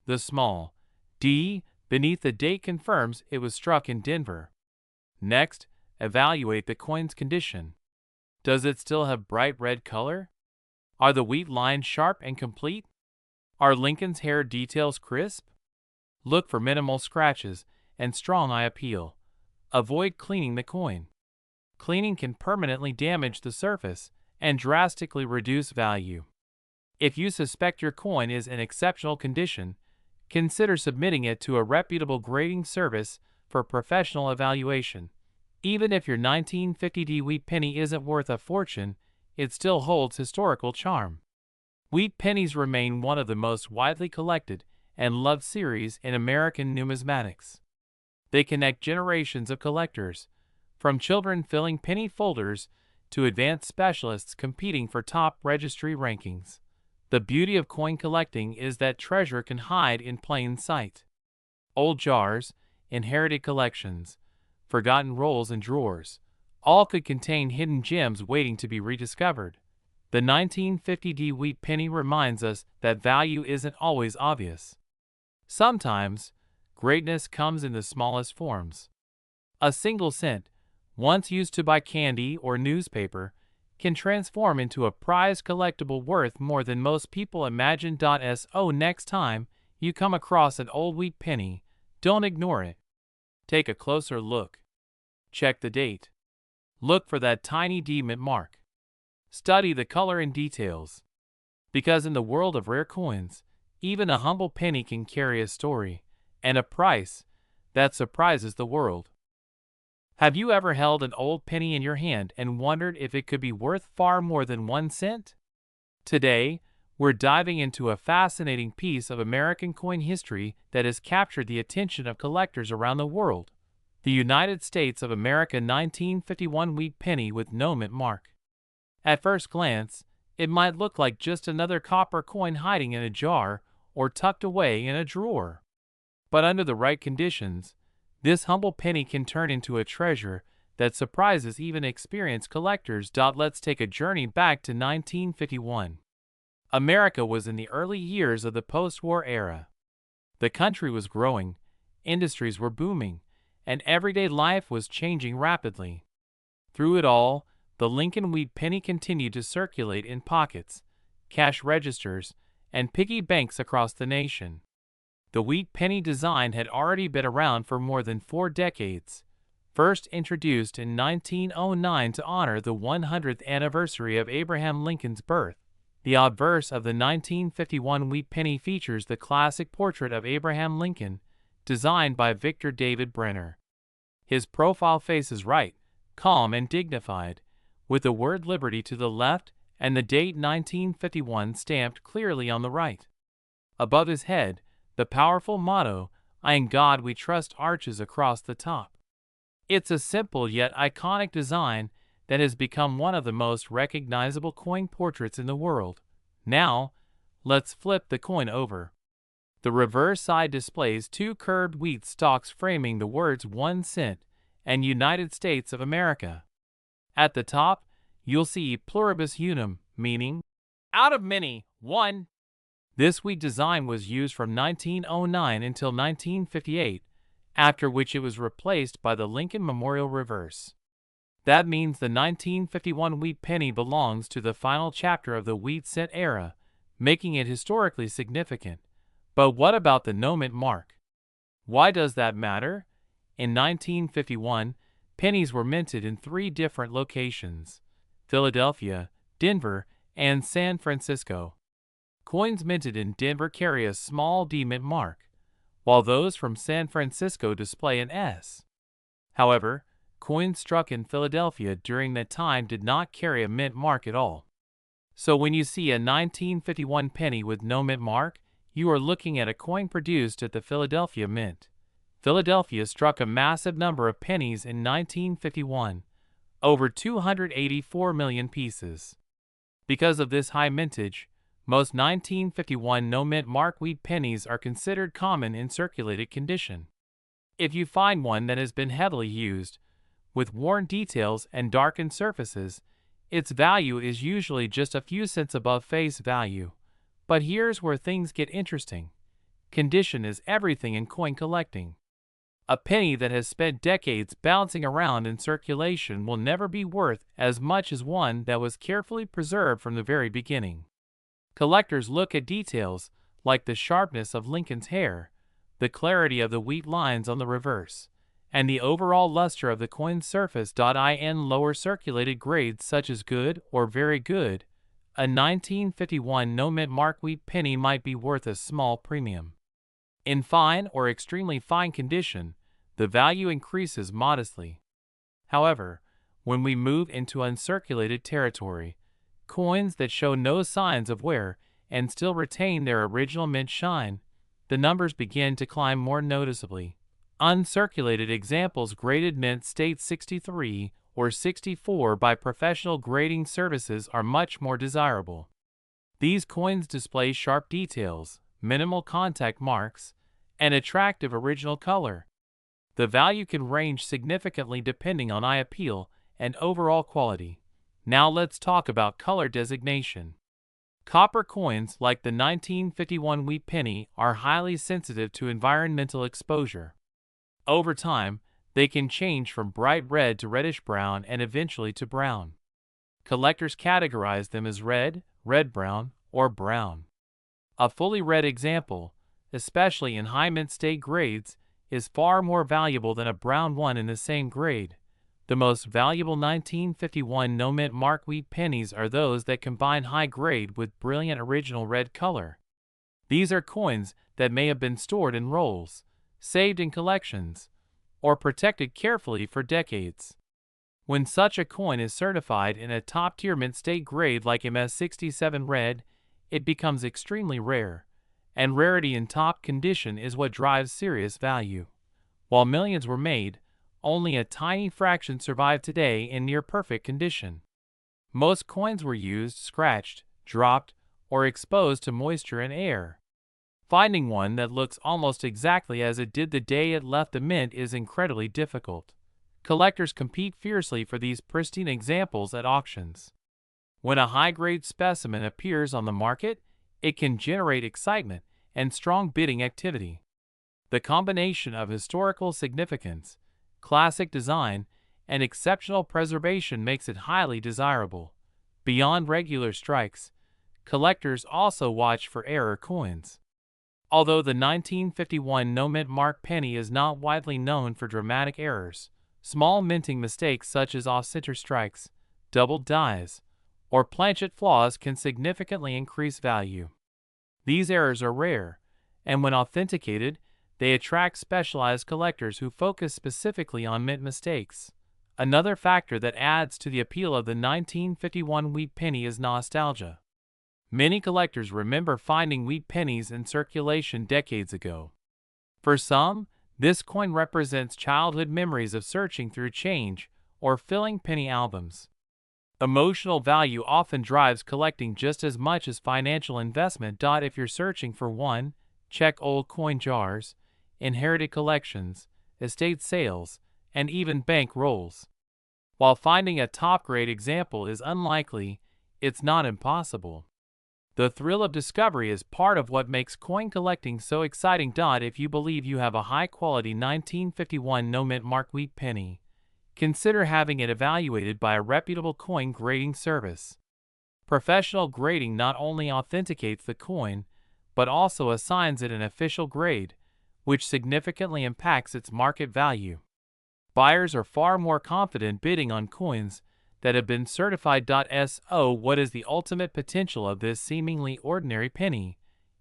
The small D beneath the date confirms it was struck in Denver. Next, evaluate the coin's condition. Does it still have bright red color? Are the wheat lines sharp and complete? Are Lincoln's hair details crisp? Look for minimal scratches and strong eye appeal. Avoid cleaning the coin. Cleaning can permanently damage the surface and drastically reduce value. If you suspect your coin is in exceptional condition, consider submitting it to a reputable grading service for professional evaluation. Even if your 1950D wheat penny isn't worth a fortune, it still holds historical charm. Wheat pennies remain one of the most widely collected and loved series in American numismatics. They connect generations of collectors, from children filling penny folders to advanced specialists competing for top registry rankings. The beauty of coin collecting is that treasure can hide in plain sight. Old jars, inherited collections, forgotten rolls and drawers, all could contain hidden gems waiting to be rediscovered. The 1950D wheat penny reminds us that value isn't always obvious. Sometimes, greatness comes in the smallest forms. A single cent, once used to buy candy or newspaper, can transform into a prized collectible worth more than most people imagine. So next time you come across an old wheat penny, don't ignore it. Take a closer look. Check the date. Look for that tiny D mint mark. Study the color and details. Because in the world of rare coins, even a humble penny can carry a story and a price that surprises the world. Have you ever held an old penny in your hand and wondered if it could be worth far more than 1 cent? Today, we're diving into a fascinating piece of American coin history that has captured the attention of collectors around the world. The United States of America 1951 wheat penny with no mint mark. At first glance, it might look like just another copper coin hiding in a jar or tucked away in a drawer. But under the right conditions, this humble penny can turn into a treasure that surprises even experienced collectors. Let's take a journey back to 1951. America was in the early years of the post-war era. The country was growing, industries were booming, and everyday life was changing rapidly. Through it all, the Lincoln wheat penny continued to circulate in pockets, cash registers, and piggy banks across the nation. The wheat penny design had already been around for more than 4 decades. First introduced in 1909 to honor the 100th anniversary of Abraham Lincoln's birth, the obverse of the 1951 wheat penny features the classic portrait of Abraham Lincoln, designed by Victor David Brenner. His profile face is right, calm and dignified, with the word Liberty to the left and the date 1951 stamped clearly on the right. Above his head, the powerful motto, "In God We Trust," arches across the top. It's a simple yet iconic design that has become one of the most recognizable coin portraits in the world. Now, let's flip the coin over. The reverse side displays 2 curved wheat stalks framing the words 1 cent and United States of America. At the top, you'll see pluribus unum, meaning out of many, one. This wheat design was used from 1909 until 1958, after which it was replaced by the Lincoln Memorial reverse. That means the 1951 wheat penny belongs to the final chapter of the wheat cent era, making it historically significant. But what about the no mint mark? Why does that matter? In 1951, pennies were minted in 3 different locations: Philadelphia, Denver, and San Francisco. Coins minted in Denver carry a small D mint mark, while those from San Francisco display an S. However, coins struck in Philadelphia during that time did not carry a mint mark at all. So when you see a 1951 penny with no mint mark, you are looking at a coin produced at the Philadelphia Mint. Philadelphia struck a massive number of pennies in 1951, over 284 million pieces. Because of this high mintage, most 1951 no mint mark wheat pennies are considered common in circulated condition. If you find one that has been heavily used, with worn details and darkened surfaces, its value is usually just a few cents above face value. But here's where things get interesting. Condition is everything in coin collecting. A penny that has spent decades bouncing around in circulation will never be worth as much as one that was carefully preserved from the very beginning. Collectors look at details like the sharpness of Lincoln's hair, the clarity of the wheat lines on the reverse, and the overall luster of the coin's surface. In lower circulated grades such as good or very good, a 1951 no mint mark wheat penny might be worth a small premium. In fine or extremely fine condition, the value increases modestly. However, when we move into uncirculated territory, coins that show no signs of wear and still retain their original mint shine, the numbers begin to climb more noticeably. Uncirculated examples graded mint state 63 or 64 by professional grading services are much more desirable. These coins display sharp details, minimal contact marks, and attractive original color. The value can range significantly depending on eye appeal and overall quality. Now let's talk about color designation. Copper coins like the 1951 wheat penny are highly sensitive to environmental exposure. Over time, They can change from bright red to reddish brown and eventually to brown. Collectors categorize them as red, red-brown, or brown. A fully red example, especially in high mint state grades, is far more valuable than a brown one in the same grade. The most valuable 1951 no-mint mark wheat pennies are those that combine high grade with brilliant original red color. These are coins that may have been stored in rolls, saved in collections, or protected carefully for decades. When such a coin is certified in a top-tier mint state grade like MS67 red, it becomes extremely rare, and rarity in top condition is what drives serious value. While millions were made, only a tiny fraction survive today in near-perfect condition. Most coins were used, scratched, dropped, or exposed to moisture and air. Finding one that looks almost exactly as it did the day it left the mint is incredibly difficult. Collectors compete fiercely for these pristine examples at auctions. When a high-grade specimen appears on the market, it can generate excitement and strong bidding activity. The combination of historical significance, classic design, and exceptional preservation makes it highly desirable. Beyond regular strikes, collectors also watch for error coins. Although the 1951 no-mint mark penny is not widely known for dramatic errors, small minting mistakes such as off-center strikes, doubled dies, or planchet flaws can significantly increase value. These errors are rare, and when authenticated, they attract specialized collectors who focus specifically on mint mistakes. Another factor that adds to the appeal of the 1951 wheat penny is nostalgia. Many collectors remember finding wheat pennies in circulation decades ago. For some, this coin represents childhood memories of searching through change or filling penny albums. Emotional value often drives collecting just as much as financial investment. If you're searching for one, check old coin jars, inherited collections, estate sales, and even bank rolls. While finding a top-grade example is unlikely, it's not impossible. The thrill of discovery is part of what makes coin collecting so exciting. If you believe you have a high-quality 1951 no-mint mark wheat penny, consider having it evaluated by a reputable coin grading service. Professional grading not only authenticates the coin, but also assigns it an official grade, which significantly impacts its market value. Buyers are far more confident bidding on coins that have been certified. So, what is the ultimate potential of this seemingly ordinary penny?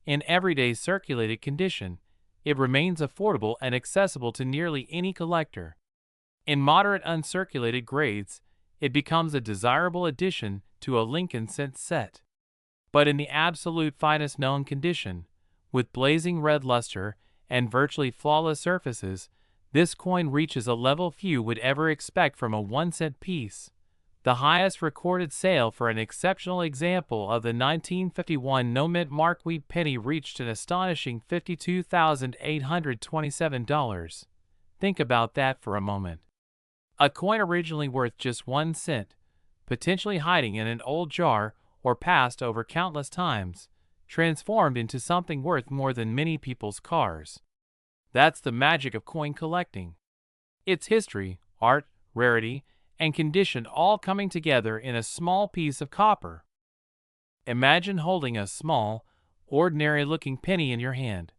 In everyday circulated condition, it remains affordable and accessible to nearly any collector. In moderate uncirculated grades, it becomes a desirable addition to a Lincoln Cent set. But in the absolute finest known condition, with blazing red luster and virtually flawless surfaces, this coin reaches a level few would ever expect from a 1-cent piece. The highest recorded sale for an exceptional example of the 1951 no-mint mark wheat penny reached an astonishing $52,827. Think about that for a moment. A coin originally worth just 1 cent, potentially hiding in an old jar or passed over countless times, transformed into something worth more than many people's cars. That's the magic of coin collecting. Its history, art, rarity, and condition all coming together in a small piece of copper. Imagine holding a small, ordinary-looking penny in your hand,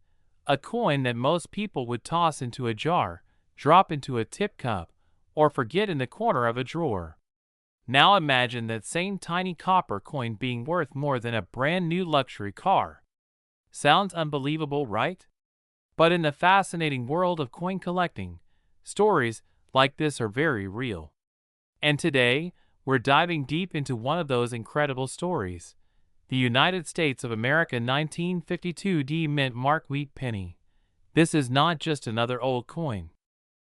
a coin that most people would toss into a jar, drop into a tip cup, or forget in the corner of a drawer. Now imagine that same tiny copper coin being worth more than a brand new luxury car. Sounds unbelievable, right? But in the fascinating world of coin collecting, stories like this are very real. And today, we're diving deep into one of those incredible stories, the United States of America 1952 D-Mint Mark Wheat Penny. This is not just another old coin.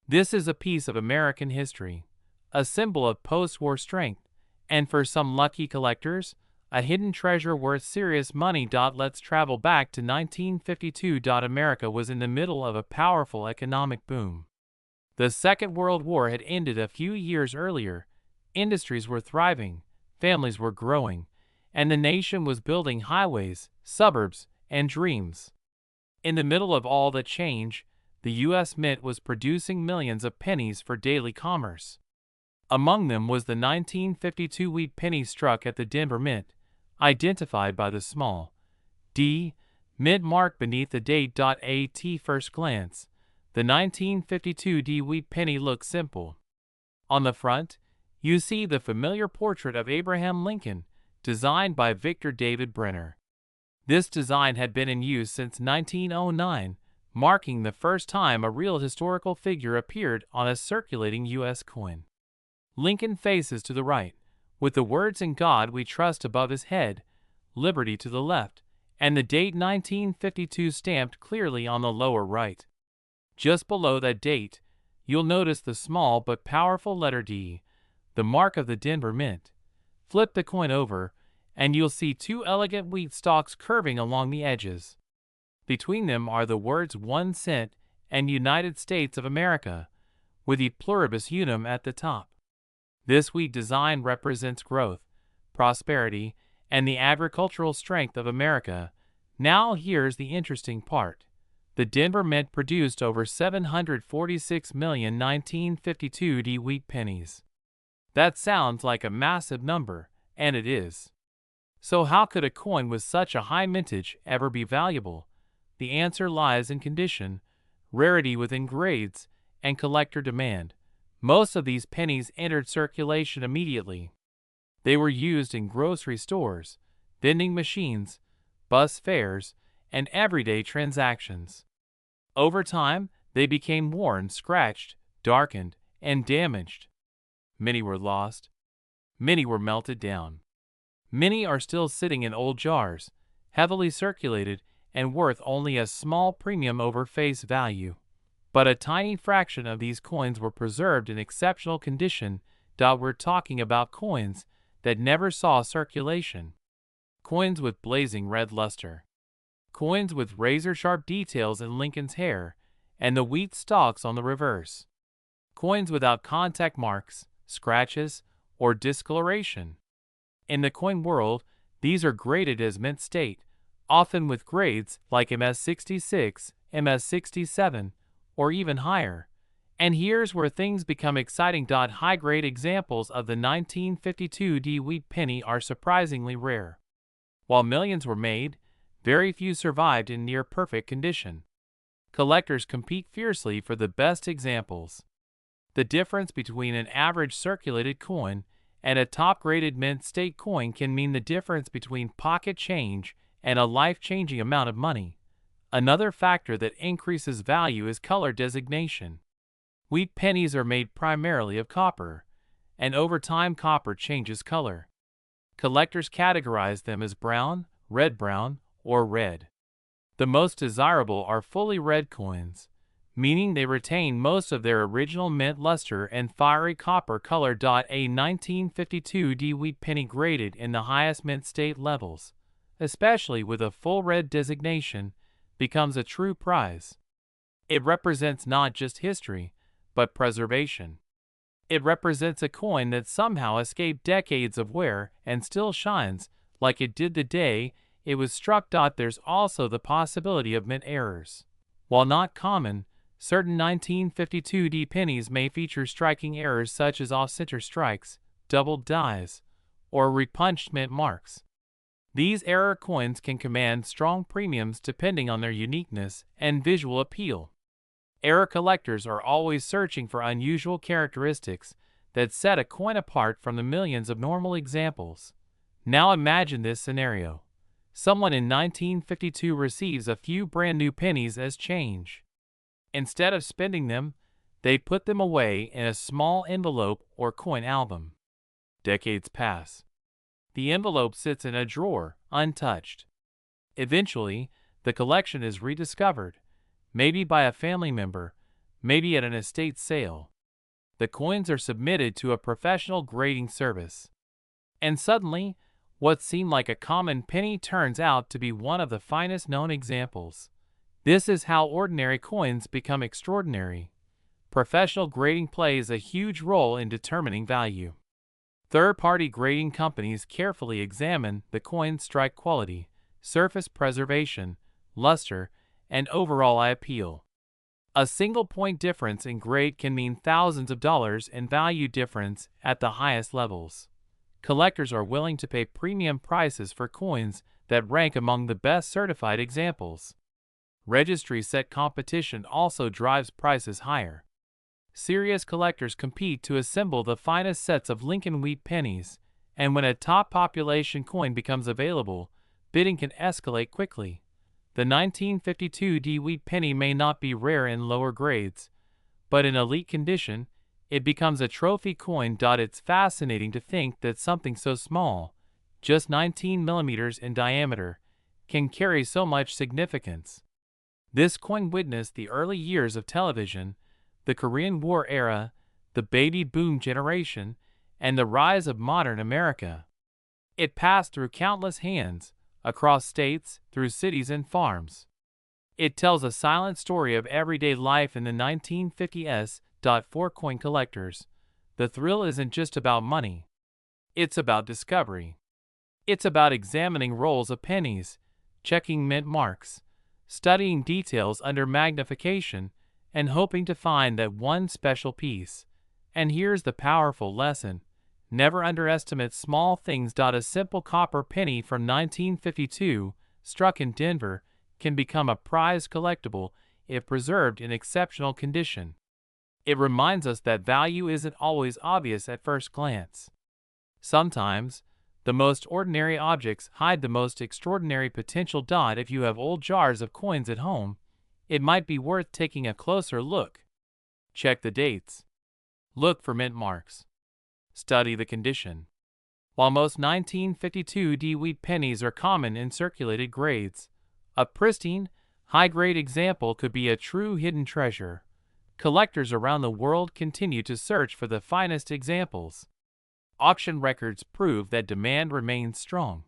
This is a piece of American history, a symbol of post-war strength, and for some lucky collectors, a hidden treasure worth serious money. Let's travel back to 1952. America was in the middle of a powerful economic boom. The Second World War had ended a few years earlier, industries were thriving, families were growing, and the nation was building highways, suburbs, and dreams. In the middle of all that change, the U.S. Mint was producing millions of pennies for daily commerce. Among them was the 1952 wheat penny struck at the Denver Mint, identified by the small D mint mark beneath the date. At first glance, the 1952 D wheat penny looks simple. On the front, you see the familiar portrait of Abraham Lincoln, designed by Victor David Brenner. This design had been in use since 1909, marking the first time a real historical figure appeared on a circulating U.S. coin. Lincoln faces to the right, with the words "In God We Trust" above his head, "Liberty" to the left, and the date 1952 stamped clearly on the lower right. Just below that date, you'll notice the small but powerful letter D, the mark of the Denver Mint. Flip the coin over, and you'll see two elegant wheat stalks curving along the edges. Between them are the words 1 cent and United States of America, with e pluribus unum at the top. This wheat design represents growth, prosperity, and the agricultural strength of America. Now here's the interesting part. The Denver Mint produced over 746 million 1952 D wheat pennies. That sounds like a massive number, and it is. So how could a coin with such a high mintage ever be valuable? The answer lies in condition, rarity within grades, and collector demand. Most of these pennies entered circulation immediately. They were used in grocery stores, vending machines, bus fares, and everyday transactions. Over time, they became worn, scratched, darkened, and damaged. Many were lost. Many were melted down. Many are still sitting in old jars, heavily circulated and worth only a small premium over face value. But a tiny fraction of these coins were preserved in exceptional condition. We're talking about coins that never saw circulation. Coins with blazing red luster. Coins with razor-sharp details in Lincoln's hair and the wheat stalks on the reverse. Coins without contact marks, scratches, or discoloration. In the coin world, these are graded as mint state, often with grades like MS66, MS67, or even higher. And here's where things become exciting. High-grade examples of the 1952 D wheat penny are surprisingly rare. While millions were made, very few survived in near-perfect condition. Collectors compete fiercely for the best examples. The difference between an average circulated coin and a top-graded mint state coin can mean the difference between pocket change and a life-changing amount of money. Another factor that increases value is color designation. Wheat pennies are made primarily of copper, and over time copper changes color. Collectors categorize them as brown, red-brown, or red. The most desirable are fully red coins, meaning they retain most of their original mint luster and fiery copper color. A 1952 D wheat penny graded in the highest mint state levels, especially with a full red designation, becomes a true prize. It represents not just history, but preservation. It represents a coin that somehow escaped decades of wear and still shines like it did the day it was struck. There's also the possibility of mint errors. While not common, certain 1952 D pennies may feature striking errors such as off-center strikes, doubled dies, or repunched mint marks. These error coins can command strong premiums depending on their uniqueness and visual appeal. Error collectors are always searching for unusual characteristics that set a coin apart from the millions of normal examples. Now imagine this scenario. Someone in 1952 receives a few brand new pennies as change. Instead of spending them, they put them away in a small envelope or coin album. Decades pass. The envelope sits in a drawer, untouched. Eventually, the collection is rediscovered, maybe by a family member, maybe at an estate sale. The coins are submitted to a professional grading service. And suddenly, what seemed like a common penny turns out to be one of the finest known examples. This is how ordinary coins become extraordinary. Professional grading plays a huge role in determining value. Third-party grading companies carefully examine the coin's strike quality, surface preservation, luster, and overall eye appeal. A single point difference in grade can mean thousands of dollars in value difference at the highest levels. Collectors are willing to pay premium prices for coins that rank among the best certified examples. Registry set competition also drives prices higher. Serious collectors compete to assemble the finest sets of Lincoln Wheat Pennies, and when a top population coin becomes available, bidding can escalate quickly. The 1952 D Wheat Penny may not be rare in lower grades, but in elite condition, it becomes a trophy coin. It's fascinating to think that something so small, just 19 millimeters in diameter, can carry so much significance. This coin witnessed the early years of television, the Korean War era, the baby boom generation, and the rise of modern America. It passed through countless hands, across states, through cities and farms. It tells a silent story of everyday life in the 1950s. For coin collectors, the thrill isn't just about money. It's about discovery. It's about examining rolls of pennies, checking mint marks, studying details under magnification, and hoping to find that one special piece. And here's the powerful lesson. Never underestimate small things. A simple copper penny from 1952, struck in Denver, can become a prized collectible if preserved in exceptional condition. It reminds us that value isn't always obvious at first glance. Sometimes, the most ordinary objects hide the most extraordinary potential. If you have old jars of coins at home, it might be worth taking a closer look. Check the dates. Look for mint marks. Study the condition. While most 1952 D Wheat pennies are common in circulated grades, a pristine, high-grade example could be a true hidden treasure. Collectors around the world continue to search for the finest examples. Auction records prove that demand remains strong.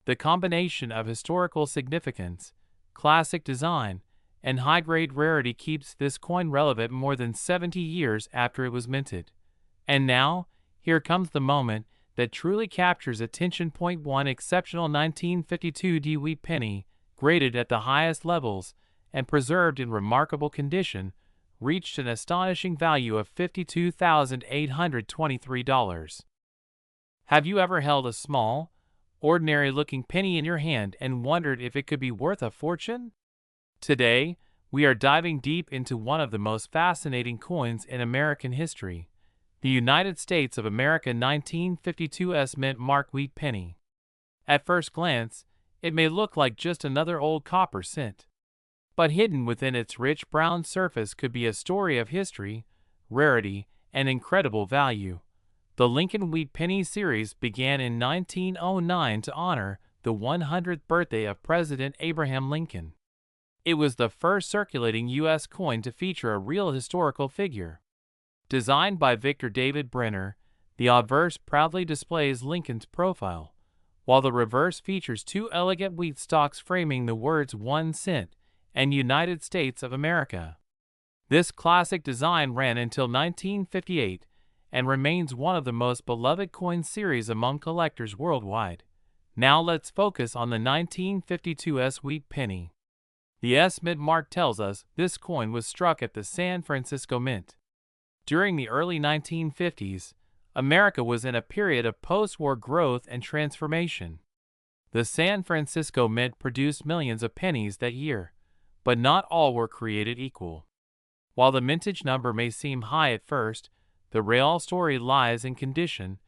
The combination of historical significance, classic design, and high-grade rarity keeps this coin relevant more than 70 years after it was minted. And now, here comes the moment that truly captures attention. Point 1. Exceptional 1952 D Wheat penny, graded at the highest levels and preserved in remarkable condition, reached an astonishing value of $52,823. Have you ever held a small, ordinary-looking penny in your hand and wondered if it could be worth a fortune? Today, we are diving deep into one of the most fascinating coins in American history, the United States of America 1952 mint mark Wheat Penny. At first glance, it may look like just another old copper cent. But hidden within its rich brown surface could be a story of history, rarity, and incredible value. The Lincoln Wheat Penny series began in 1909 to honor the 100th birthday of President Abraham Lincoln. It was the first circulating U.S. coin to feature a real historical figure. Designed by Victor David Brenner, the obverse proudly displays Lincoln's profile, while the reverse features two elegant wheat stalks framing the words 1 cent and United States of America. This classic design ran until 1958 and remains one of the most beloved coin series among collectors worldwide. Now let's focus on the 1952 Wheat Penny. The S mint mark tells us this coin was struck at the San Francisco Mint. During the early 1950s, America was in a period of post-war growth and transformation. The San Francisco Mint produced millions of pennies that year, but not all were created equal. While the mintage number may seem high at first, the real story lies in condition,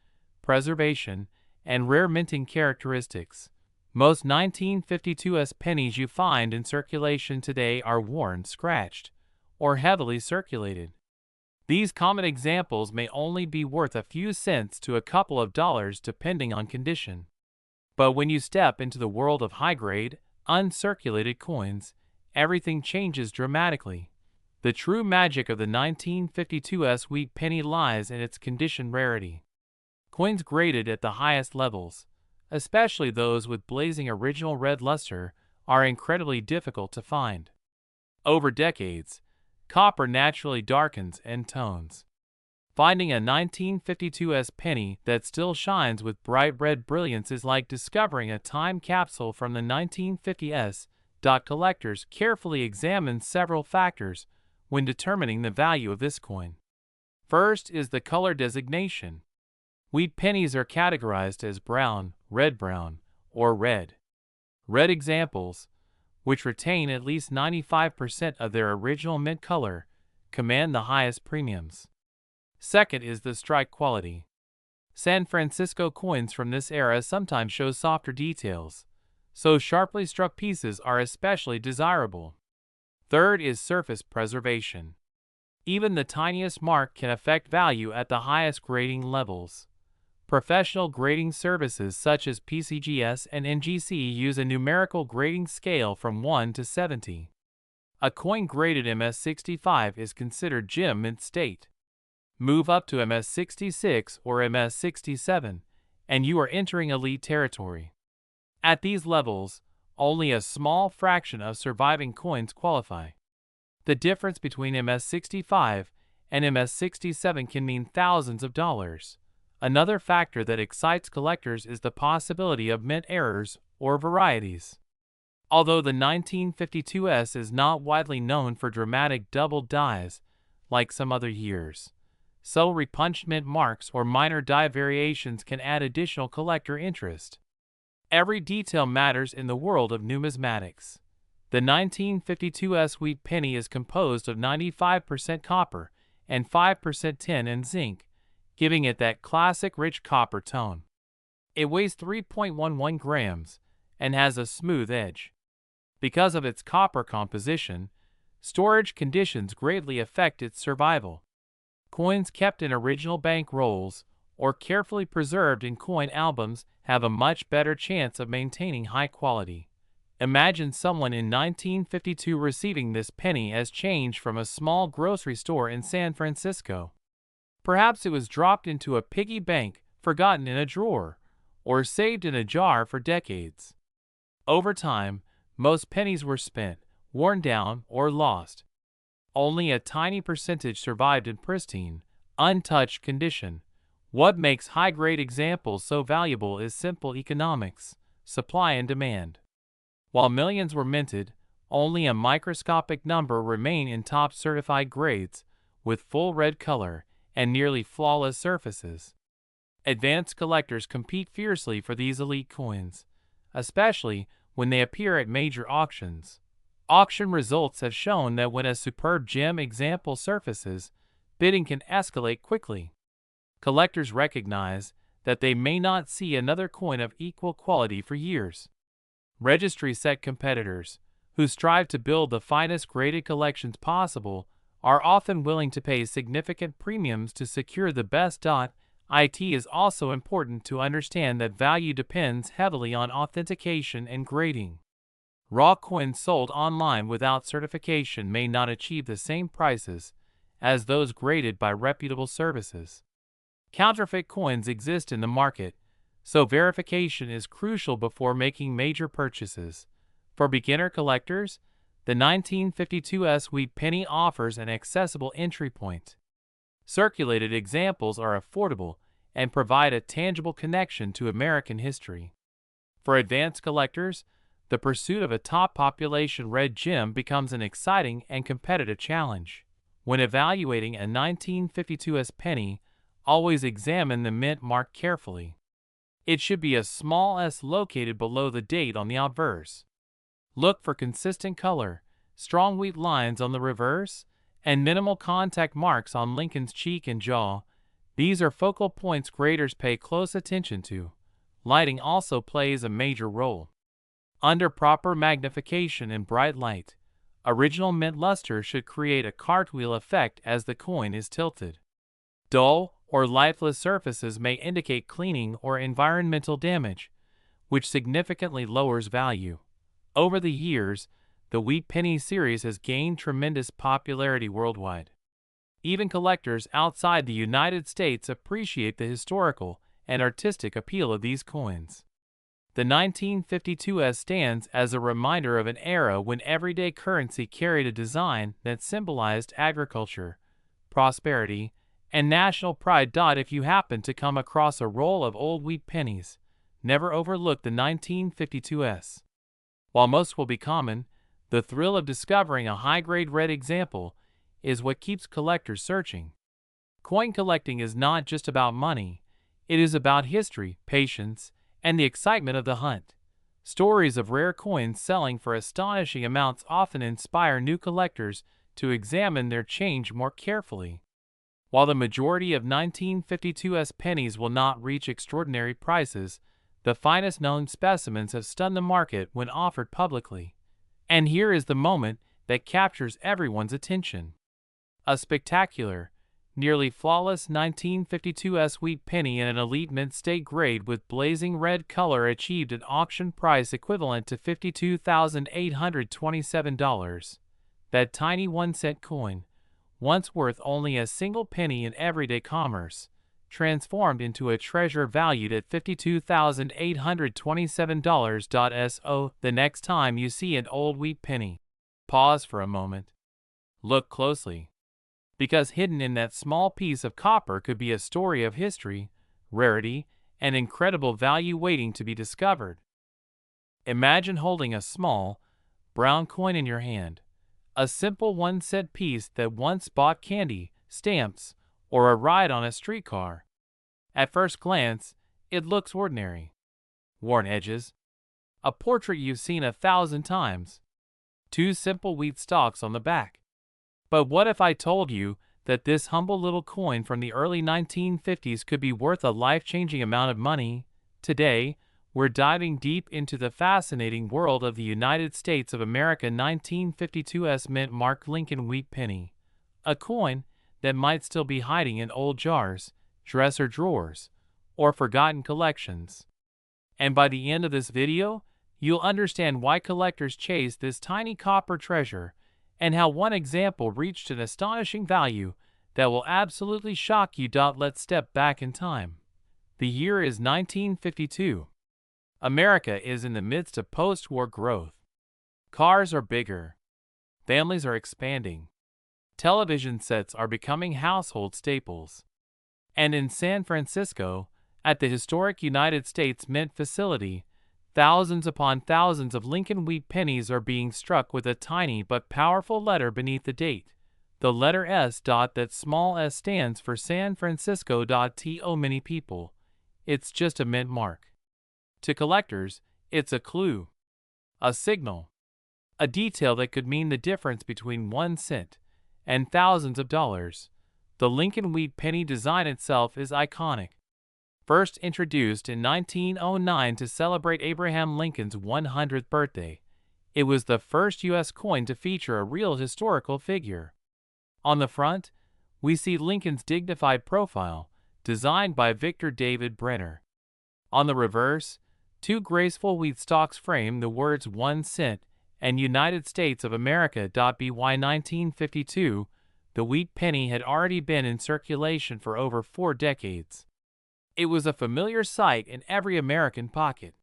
preservation, and rare minting characteristics. Most 1952 pennies you find in circulation today are worn, scratched, or heavily circulated. These common examples may only be worth a few cents to a couple of dollars depending on condition. But when you step into the world of high-grade, uncirculated coins, everything changes dramatically. The true magic of the 1952 Wheat Penny lies in its condition rarity. Coins graded at the highest levels, especially those with blazing original red luster, are incredibly difficult to find. Over decades, copper naturally darkens and tones. Finding a 1952 penny that still shines with bright red brilliance is like discovering a time capsule from the 1950s. Collectors carefully examine several factors, when determining the value of this coin. First is the color designation. Wheat pennies are categorized as brown, red-brown, or red. Red examples, which retain at least 95% of their original mint color, command the highest premiums. Second is the strike quality. San Francisco coins from this era sometimes show softer details, so sharply struck pieces are especially desirable. Third is surface preservation. Even the tiniest mark can affect value at the highest grading levels. Professional grading services such as PCGS and NGC use a numerical grading scale from 1 to 70. A coin graded MS65 is considered gem mint state. Move up to MS66 or MS67, and you are entering elite territory. At these levels, only a small fraction of surviving coins qualify. The difference between MS65 and MS67 can mean thousands of dollars. Another factor that excites collectors is the possibility of mint errors or varieties. Although the 1952S is not widely known for dramatic double dies like some other years, so repunched mint marks or minor die variations can add additional collector interest. Every detail matters in the world of numismatics. The 1952S wheat penny is composed of 95% copper and 5% tin and zinc, giving it that classic rich copper tone. It weighs 3.11 grams and has a smooth edge. Because of its copper composition, storage conditions greatly affect its survival. Coins kept in original bank rolls or carefully preserved in coin albums have a much better chance of maintaining high quality. Imagine someone in 1952 receiving this penny as change from a small grocery store in San Francisco. Perhaps it was dropped into a piggy bank, forgotten in a drawer, or saved in a jar for decades. Over time, most pennies were spent, worn down, or lost. Only a tiny percentage survived in pristine, untouched condition. What makes high-grade examples so valuable is simple economics, supply and demand. While millions were minted, only a microscopic number remain in top certified grades, with full red color and nearly flawless surfaces. Advanced collectors compete fiercely for these elite coins, especially when they appear at major auctions. Auction results have shown that when a superb gem example surfaces, bidding can escalate quickly. Collectors recognize that they may not see another coin of equal quality for years. Registry-set competitors, who strive to build the finest graded collections possible, are often willing to pay significant premiums to secure the best. It is also important to understand that value depends heavily on authentication and grading. Raw coins sold online without certification may not achieve the same prices as those graded by reputable services. Counterfeit coins exist in the market, so verification is crucial before making major purchases. For beginner collectors, the 1952S wheat penny offers an accessible entry point. Circulated examples are affordable and provide a tangible connection to American history. For advanced collectors, the pursuit of a top population red gem becomes an exciting and competitive challenge. When evaluating a 1952S penny, always examine the mint mark carefully. It should be a small s located below the date on the obverse. Look for consistent color, strong wheat lines on the reverse, and minimal contact marks on Lincoln's cheek and jaw. These are focal points graders pay close attention to. Lighting also plays a major role. Under proper magnification and bright light, original mint luster should create a cartwheel effect as the coin is tilted. Dull or lifeless surfaces may indicate cleaning or environmental damage, which significantly lowers value. Over the years, the Wheat Penny series has gained tremendous popularity worldwide. Even collectors outside the United States appreciate the historical and artistic appeal of these coins. The 1952S stands as a reminder of an era when everyday currency carried a design that symbolized agriculture, prosperity, and national pride. If you happen to come across a roll of old wheat pennies, never overlook the 1952S. While most will be common, the thrill of discovering a high-grade red example is what keeps collectors searching. Coin collecting is not just about money, it is about history, patience, and the excitement of the hunt. Stories of rare coins selling for astonishing amounts often inspire new collectors to examine their change more carefully. While the majority of 1952's pennies will not reach extraordinary prices, the finest known specimens have stunned the market when offered publicly. And here is the moment that captures everyone's attention. A spectacular, nearly flawless 1952's wheat penny in an elite mint-state grade with blazing red color achieved an auction price equivalent to $52,827. That tiny 1-cent coin, once worth only a single penny in everyday commerce, transformed into a treasure valued at $52,827. The next time you see an old wheat penny, pause for a moment. Look closely, because hidden in that small piece of copper could be a story of history, rarity, and incredible value waiting to be discovered. Imagine holding a small, brown coin in your hand, a simple 1-cent piece that once bought candy, stamps, or a ride on a streetcar. At first glance, it looks ordinary. Worn edges, a portrait you've seen 1,000 times, 2 simple wheat stalks on the back. But what if I told you that this humble little coin from the early 1950s could be worth a life-changing amount of money? Today, we're diving deep into the fascinating world of the United States of America 1952's mint mark Lincoln Wheat Penny, a coin that might still be hiding in old jars, dresser drawers, or forgotten collections. And by the end of this video, you'll understand why collectors chase this tiny copper treasure and how one example reached an astonishing value that will absolutely shock you. Let's step back in time. The year is 1952. America is in the midst of post-war growth. Cars are bigger. Families are expanding. Television sets are becoming household staples. And in San Francisco, at the historic United States Mint facility, thousands upon thousands of Lincoln Wheat pennies are being struck with a tiny but powerful letter beneath the date, the letter S. That small s stands for San Francisco. To many people, it's just a mint mark. To collectors, it's a clue, a signal, a detail that could mean the difference between 1 cent and thousands of dollars. The Lincoln Wheat penny design itself is iconic. First introduced in 1909 to celebrate Abraham Lincoln's 100th birthday, it was the first U.S. coin to feature a real historical figure. On the front, we see Lincoln's dignified profile, designed by Victor David Brenner. On the reverse, 2 graceful wheat stalks frame the words 1 cent and United States of America. By 1952, the wheat penny had already been in circulation for over 4 decades. It was a familiar sight in every American pocket.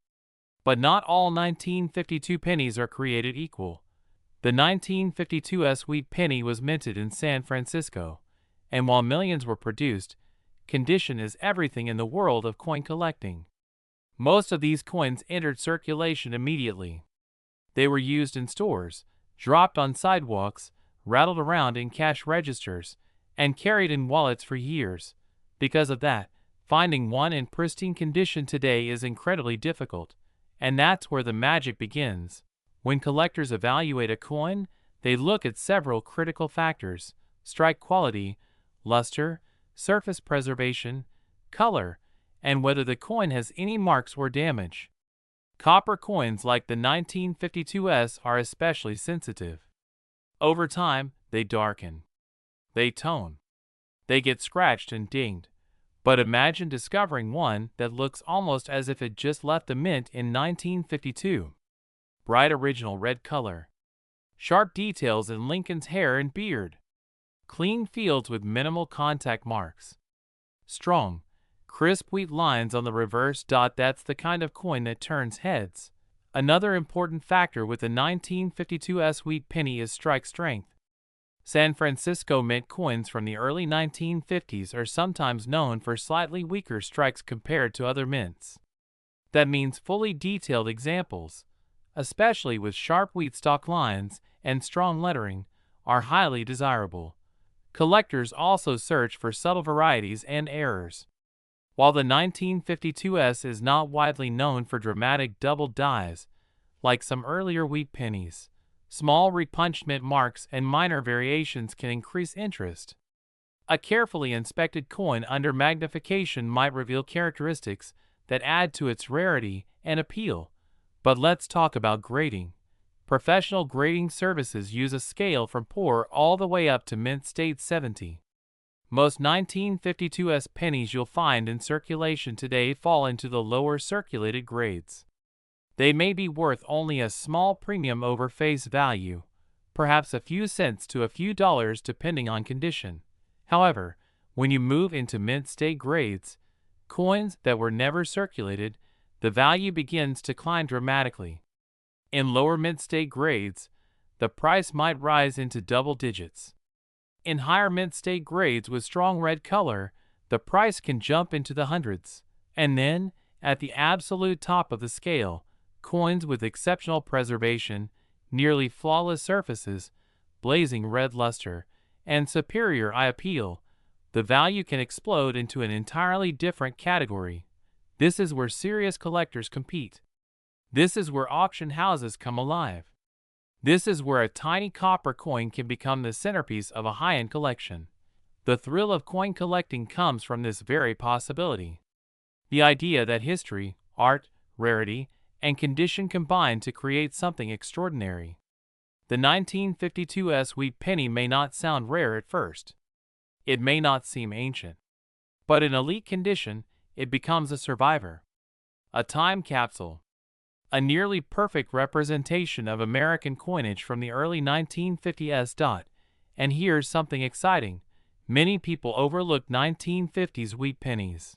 But not all 1952 pennies are created equal. The 1952's wheat penny was minted in San Francisco, and while millions were produced, condition is everything in the world of coin collecting. Most of these coins entered circulation immediately. They were used in stores, dropped on sidewalks, rattled around in cash registers, and carried in wallets for years. Because of that, finding one in pristine condition today is incredibly difficult, and that's where the magic begins. When collectors evaluate a coin, they look at several critical factors: strike quality, luster, surface preservation, color, and whether the coin has any marks or damage. Copper coins like the 1952's are especially sensitive. Over time, they darken. They tone. They get scratched and dinged. But imagine discovering one that looks almost as if it just left the mint in 1952. Bright original red color. Sharp details in Lincoln's hair and beard. Clean fields with minimal contact marks. Strong, crisp wheat lines on the reverse. That's the kind of coin that turns heads. Another important factor with the 1952's wheat penny is strike strength. San Francisco mint coins from the early 1950s are sometimes known for slightly weaker strikes compared to other mints. That means fully detailed examples, especially with sharp wheat stalk lines and strong lettering, are highly desirable. Collectors also search for subtle varieties and errors. While the 1952S is not widely known for dramatic double dies, like some earlier wheat pennies, small repunchment marks and minor variations can increase interest. A carefully inspected coin under magnification might reveal characteristics that add to its rarity and appeal. But let's talk about grading. Professional grading services use a scale from poor all the way up to mint state 70. Most 1952S pennies you'll find in circulation today fall into the lower circulated grades. They may be worth only a small premium over face value, perhaps a few cents to a few dollars depending on condition. However, when you move into mint state grades, coins that were never circulated, the value begins to climb dramatically. In lower mint state grades, the price might rise into double digits. In higher mint state grades with strong red color, the price can jump into the hundreds. And then, at the absolute top of the scale, coins with exceptional preservation, nearly flawless surfaces, blazing red luster, and superior eye appeal, the value can explode into an entirely different category. This is where serious collectors compete. This is where auction houses come alive. This is where a tiny copper coin can become the centerpiece of a high-end collection. The thrill of coin collecting comes from this very possibility. The idea that history, art, rarity, and condition combine to create something extraordinary. The 1952S wheat penny may not sound rare at first. It may not seem ancient. But in elite condition, it becomes a survivor. A time capsule. A nearly perfect representation of American coinage from the early 1950s. And here's something exciting. Many people overlook 1950s wheat pennies.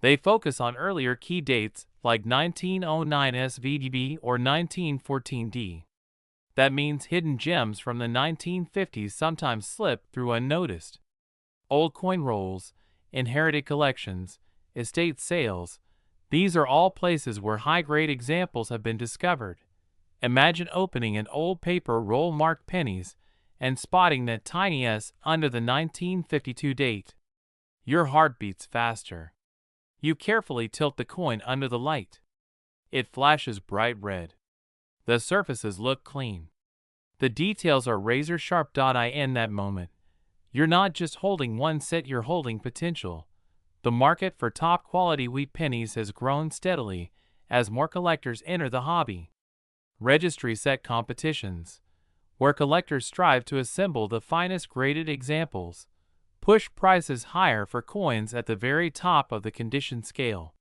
They focus on earlier key dates like 1909's VDB or 1914D. That means hidden gems from the 1950s sometimes slip through unnoticed. Old coin rolls, inherited collections, estate sales, these are all places where high-grade examples have been discovered. Imagine opening an old paper roll marked pennies and spotting that tiny S under the 1952 date. Your heart beats faster. You carefully tilt the coin under the light. It flashes bright red. The surfaces look clean. The details are razor sharp. In that moment, you're not just holding one set, you're holding potential. The market for top-quality wheat pennies has grown steadily as more collectors enter the hobby. Registry set competitions, where collectors strive to assemble the finest graded examples, push prices higher for coins at the very top of the condition scale.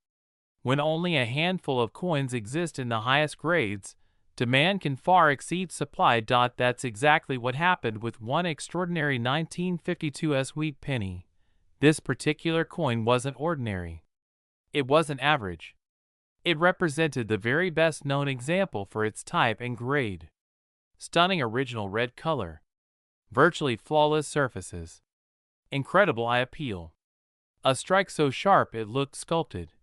When only a handful of coins exist in the highest grades, demand can far exceed supply. That's exactly what happened with one extraordinary 1952S wheat penny. This particular coin wasn't ordinary. It wasn't average. It represented the very best known example for its type and grade. Stunning original red color. Virtually flawless surfaces. Incredible eye appeal. A strike so sharp it looked sculpted.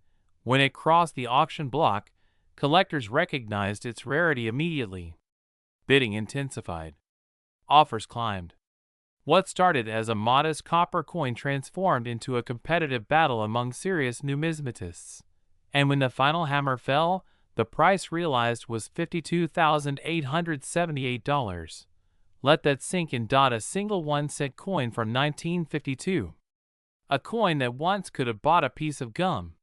When it crossed the auction block, collectors recognized its rarity immediately. Bidding intensified. Offers climbed. What started as a modest copper coin transformed into a competitive battle among serious numismatists. And when the final hammer fell, the price realized was $52,878. Let that sink in. A single 1-cent coin from 1952. A coin that once could have bought a piece of gum.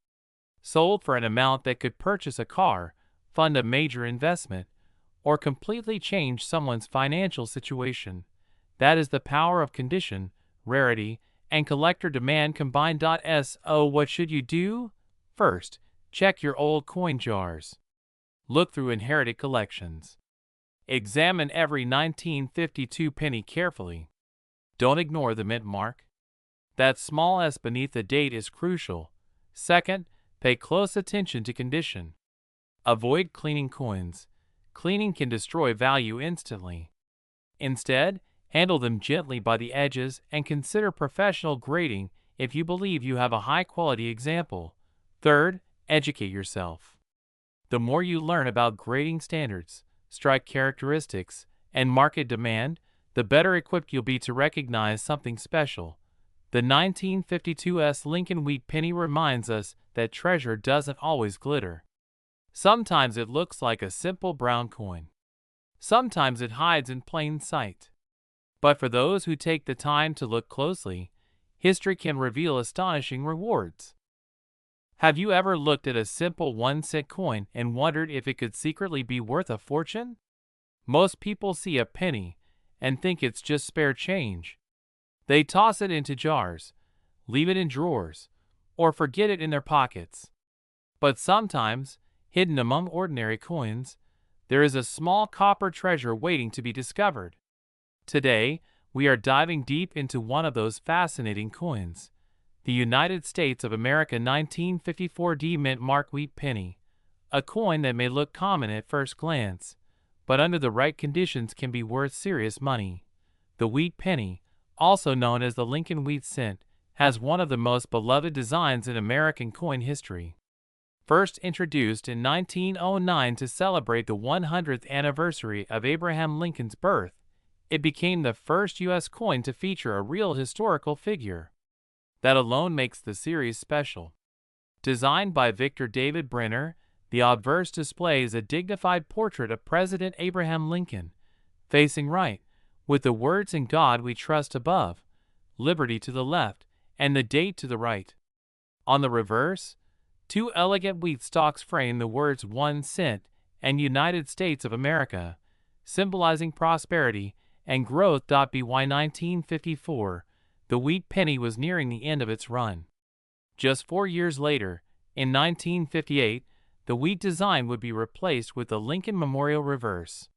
Sold for an amount that could purchase a car, fund a major investment, or completely change someone's financial situation. That is the power of condition, rarity, and collector demand combined. So what should you do? First, check your old coin jars. Look through inherited collections. Examine every 1952 penny carefully. Don't ignore the mint mark. That small S beneath the date is crucial. Second, pay close attention to condition. Avoid cleaning coins. Cleaning can destroy value instantly. Instead, handle them gently by the edges and consider professional grading if you believe you have a high-quality example. Third, educate yourself. The more you learn about grading standards, strike characteristics, and market demand, the better equipped you'll be to recognize something special. The 1952's Lincoln Wheat Penny reminds us that treasure doesn't always glitter. Sometimes it looks like a simple brown coin. Sometimes it hides in plain sight. But for those who take the time to look closely, history can reveal astonishing rewards. Have you ever looked at a simple 1-cent coin and wondered if it could secretly be worth a fortune? Most people see a penny and think it's just spare change. They toss it into jars, leave it in drawers, or forget it in their pockets. But sometimes, hidden among ordinary coins, there is a small copper treasure waiting to be discovered. Today, we are diving deep into one of those fascinating coins, the United States of America 1954 D Mint Mark Wheat Penny, a coin that may look common at first glance, but under the right conditions can be worth serious money. The Wheat Penny, also known as the Lincoln Wheat Cent, has one of the most beloved designs in American coin history. First introduced in 1909 to celebrate the 100th anniversary of Abraham Lincoln's birth, it became the first U.S. coin to feature a real historical figure. That alone makes the series special. Designed by Victor David Brenner, the obverse displays a dignified portrait of President Abraham Lincoln, facing right, with the words "In God We Trust" above, liberty to the left, and the date to the right. On the reverse, two elegant wheat stalks frame the words 1 cent and United States of America, symbolizing prosperity and growth. By 1954, the Wheat Penny was nearing the end of its run. Just 4 years later, in 1958, the wheat design would be replaced with the Lincoln Memorial reverse.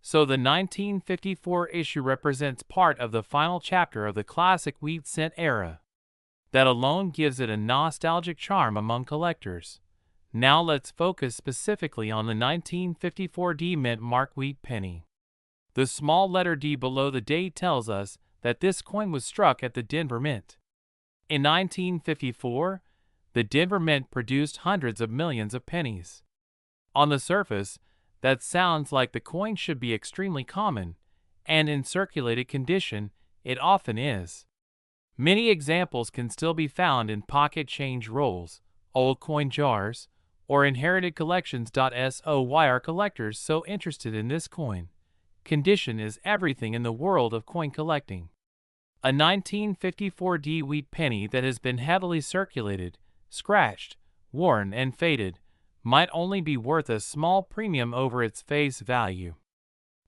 So the 1954 issue represents part of the final chapter of the classic wheat cent era. That alone gives it a nostalgic charm among collectors. Now let's focus specifically on the 1954 D Mint Mark Wheat Penny. The small letter D below the date tells us that this coin was struck at the Denver Mint. In 1954, the Denver Mint produced hundreds of millions of pennies. On the surface, that sounds like the coin should be extremely common, and in circulated condition, it often is. Many examples can still be found in pocket change rolls, old coin jars, or inherited collections. So why are collectors so interested in this coin? Condition is everything in the world of coin collecting. A 1954 D Wheat Penny that has been heavily circulated, scratched, worn, and faded might only be worth a small premium over its face value.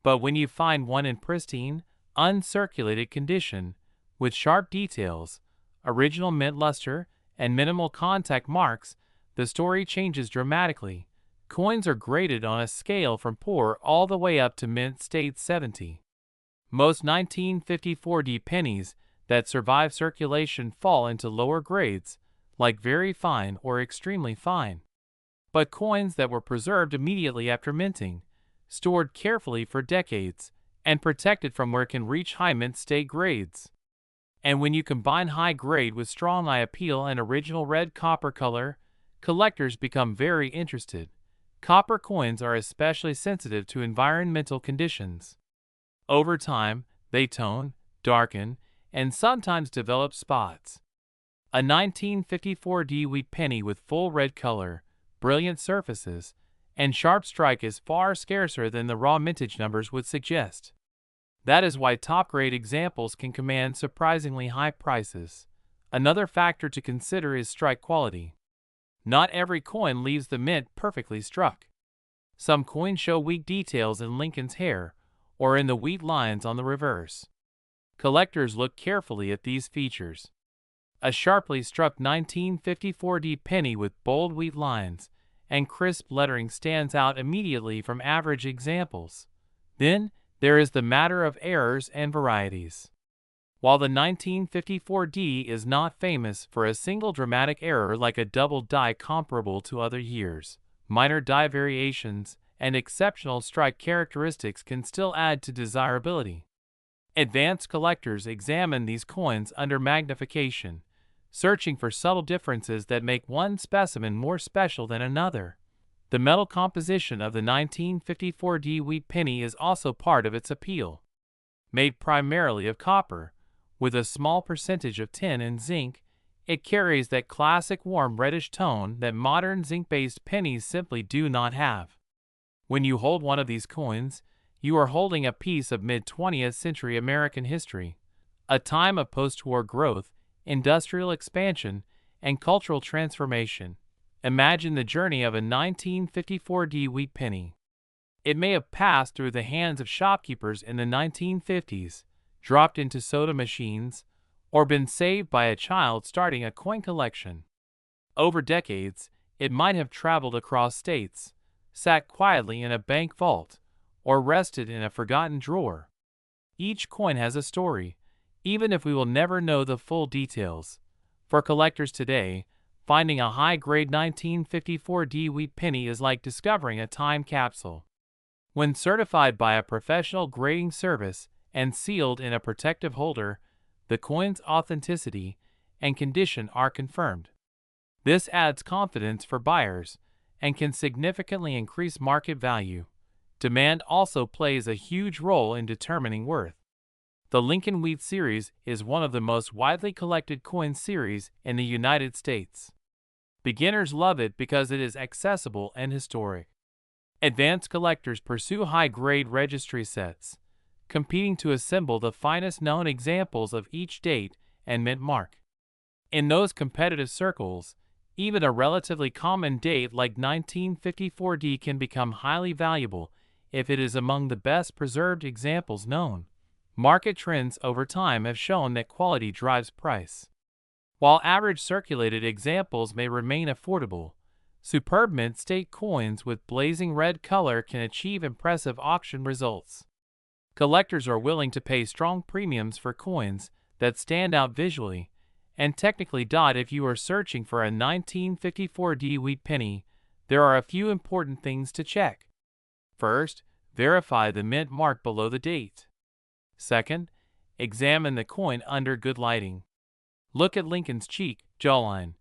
But when you find one in pristine, uncirculated condition, with sharp details, original mint luster, and minimal contact marks, the story changes dramatically. Coins are graded on a scale from poor all the way up to mint state 70. Most 1954 D pennies that survive circulation fall into lower grades, like very fine or extremely fine. But coins that were preserved immediately after minting, stored carefully for decades, and protected from where can reach high mint state grades. And when you combine high grade with strong eye appeal and original red copper color, collectors become very interested. Copper coins are especially sensitive to environmental conditions. Over time, they tone, darken, and sometimes develop spots. A 1954 D Wheat Penny with full red color, brilliant surfaces, and sharp strike is far scarcer than the raw mintage numbers would suggest. That is why top-grade examples can command surprisingly high prices. Another factor to consider is strike quality. Not every coin leaves the mint perfectly struck. Some coins show weak details in Lincoln's hair or in the wheat lines on the reverse. Collectors look carefully at these features. A sharply struck 1954 D penny with bold wheat lines and crisp lettering stands out immediately from average examples. Then, there is the matter of errors and varieties. While the 1954 D is not famous for a single dramatic error like a double die comparable to other years, minor die variations and exceptional strike characteristics can still add to desirability. Advanced collectors examine these coins under magnification, searching for subtle differences that make one specimen more special than another. The metal composition of the 1954 D Wheat Penny is also part of its appeal. Made primarily of copper, with a small percentage of tin and zinc, it carries that classic warm reddish tone that modern zinc-based pennies simply do not have. When you hold one of these coins, you are holding a piece of mid-20th century American history, a time of post-war growth, industrial expansion, and cultural transformation. Imagine the journey of a 1954 wheat penny. It may have passed through the hands of shopkeepers in the 1950s, dropped into soda machines, or been saved by a child starting a coin collection. Over decades, it might have traveled across states, sat quietly in a bank vault, or rested in a forgotten drawer. Each coin has a story, even if we will never know the full details. For collectors today, finding a high-grade 1954 wheat penny is like discovering a time capsule. When certified by a professional grading service and sealed in a protective holder, the coin's authenticity and condition are confirmed. This adds confidence for buyers and can significantly increase market value. Demand also plays a huge role in determining worth. The Lincoln Wheat series is one of the most widely collected coin series in the United States. Beginners love it because it is accessible and historic. Advanced collectors pursue high-grade registry sets, competing to assemble the finest known examples of each date and mint mark. In those competitive circles, even a relatively common date like 1954 can become highly valuable if it is among the best preserved examples known. Market trends over time have shown that quality drives price. While average circulated examples may remain affordable, superb mint state coins with blazing red color can achieve impressive auction results. Collectors are willing to pay strong premiums for coins that stand out visually and technically. If you are searching for a 1954 wheat penny, there are a few important things to check. First, verify the mint mark below the date. Second, examine the coin under good lighting. Look at Lincoln's cheek, jawline,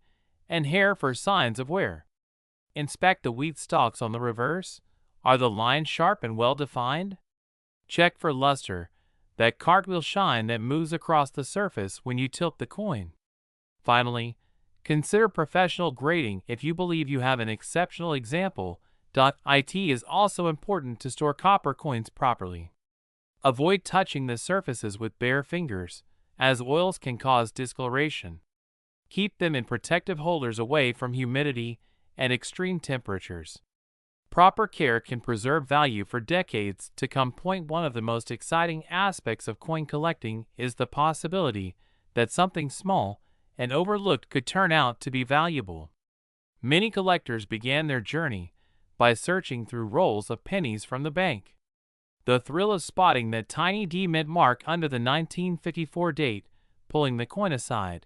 and hair for signs of wear. Inspect the wheat stalks on the reverse. Are the lines sharp and well defined? Check for luster, that cartwheel shine that moves across the surface when you tilt the coin. Finally, consider professional grading if you believe you have an exceptional example. It is also important to store copper coins properly. Avoid touching the surfaces with bare fingers, as oils can cause discoloration. Keep them in protective holders away from humidity and extreme temperatures. Proper care can preserve value for decades to come. One of the most exciting aspects of coin collecting is the possibility that something small and overlooked could turn out to be valuable. Many collectors began their journey by searching through rolls of pennies from the bank. The thrill of spotting that tiny mint mark under the 1954 date, pulling the coin aside,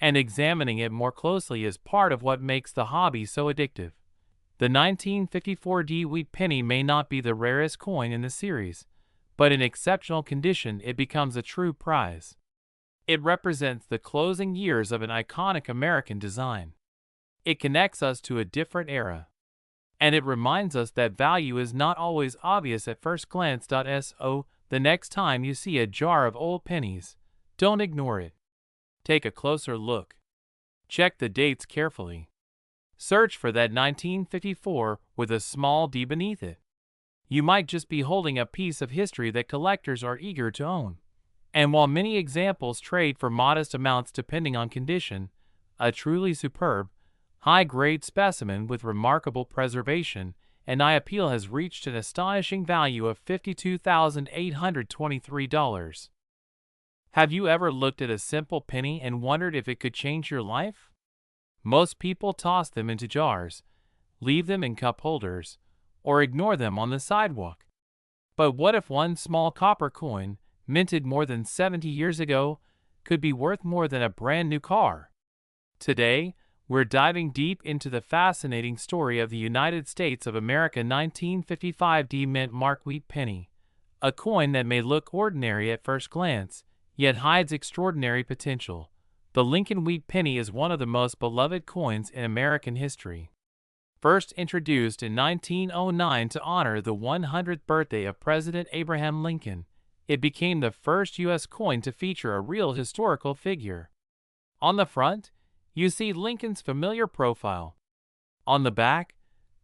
and examining it more closely is part of what makes the hobby so addictive. The 1954 wheat penny may not be the rarest coin in the series, but in exceptional condition it becomes a true prize. It represents the closing years of an iconic American design. It connects us to a different era, and it reminds us that value is not always obvious at first glance. So, the next time you see a jar of old pennies, don't ignore it. Take a closer look. Check the dates carefully. Search for that 1954 with a small D beneath it. You might just be holding a piece of history that collectors are eager to own. And while many examples trade for modest amounts depending on condition, a truly superb, high-grade specimen with remarkable preservation and eye appeal has reached an astonishing value of $52,823. Have you ever looked at a simple penny and wondered if it could change your life? Most people toss them into jars, leave them in cup holders, or ignore them on the sidewalk. But what if one small copper coin, minted more than 70 years ago, could be worth more than a brand new car? Today, we're diving deep into the fascinating story of the United States of America 1955 mint mark wheat penny, a coin that may look ordinary at first glance, yet hides extraordinary potential. The Lincoln Wheat Penny is one of the most beloved coins in American history. First introduced in 1909 to honor the 100th birthday of President Abraham Lincoln, it became the first U.S. coin to feature a real historical figure. On the front, you see Lincoln's familiar profile. On the back,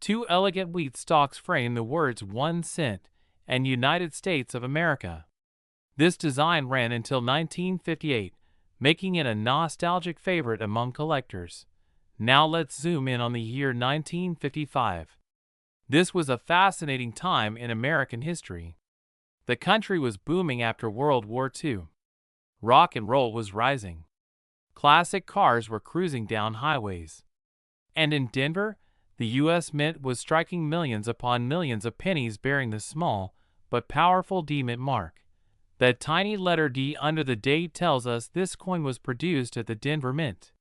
two elegant wheat stalks frame the words 1 cent and United States of America. This design ran until 1958, making it a nostalgic favorite among collectors. Now let's zoom in on the year 1955. This was a fascinating time in American history. The country was booming after World War II. Rock and roll was rising. Classic cars were cruising down highways. And in Denver, the U.S. Mint was striking millions upon millions of pennies bearing the small but powerful D Mint mark. That tiny letter D under the date tells us this coin was produced at the Denver Mint.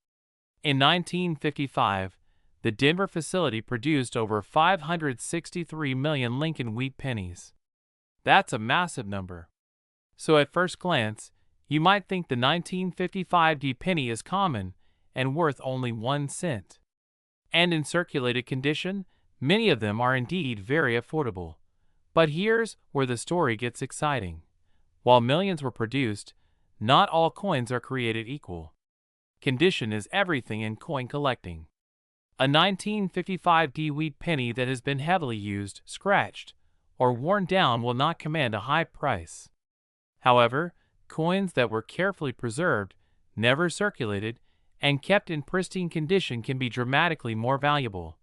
In 1955, the Denver facility produced over 563 million Lincoln Wheat Pennies. That's a massive number. So at first glance, you might think the 1955 D penny is common and worth only 1 cent. And in circulated condition, many of them are indeed very affordable. But here's where the story gets exciting. While millions were produced, not all coins are created equal. Condition is everything in coin collecting. A 1955 D wheat penny that has been heavily used, scratched, or worn down will not command a high price. However, coins that were carefully preserved, never circulated, and kept in pristine condition can be dramatically more valuable.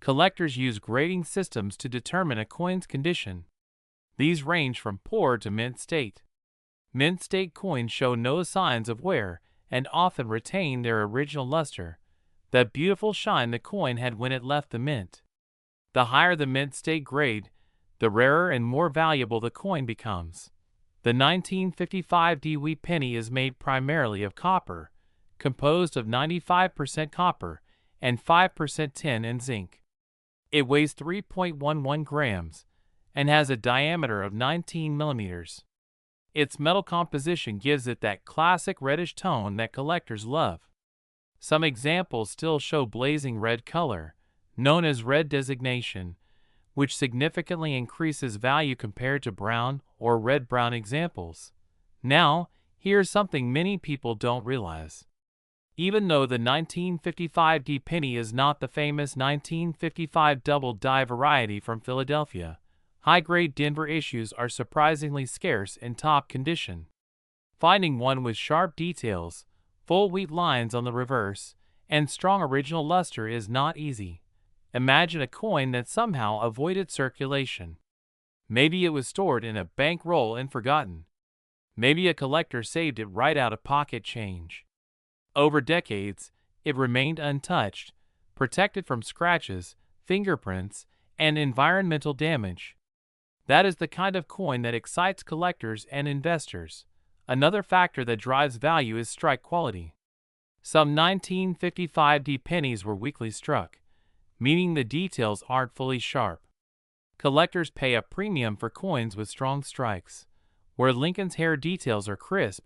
Collectors use grading systems to determine a coin's condition. These range from poor to mint state. Mint state coins show no signs of wear and often retain their original luster, that beautiful shine the coin had when it left the mint. The higher the mint state grade, the rarer and more valuable the coin becomes. The 1955 D wheat penny is made primarily of copper, composed of 95% copper and 5% tin and zinc. It weighs 3.11 grams and has a diameter of 19 millimeters. Its metal composition gives it that classic reddish tone that collectors love. Some examples still show blazing red color, known as red designation, which significantly increases value compared to brown or red-brown examples. Now, here's something many people don't realize. Even though the 1955 D penny is not the famous 1955 double die variety from Philadelphia, high-grade Denver issues are surprisingly scarce in top condition. Finding one with sharp details, full wheat lines on the reverse, and strong original luster is not easy. Imagine a coin that somehow avoided circulation. Maybe it was stored in a bank roll and forgotten. Maybe a collector saved it right out of pocket change. Over decades, it remained untouched, protected from scratches, fingerprints, and environmental damage. That is the kind of coin that excites collectors and investors. Another factor that drives value is strike quality. Some 1955 D pennies were weakly struck, meaning the details aren't fully sharp. Collectors pay a premium for coins with strong strikes, where Lincoln's hair details are crisp,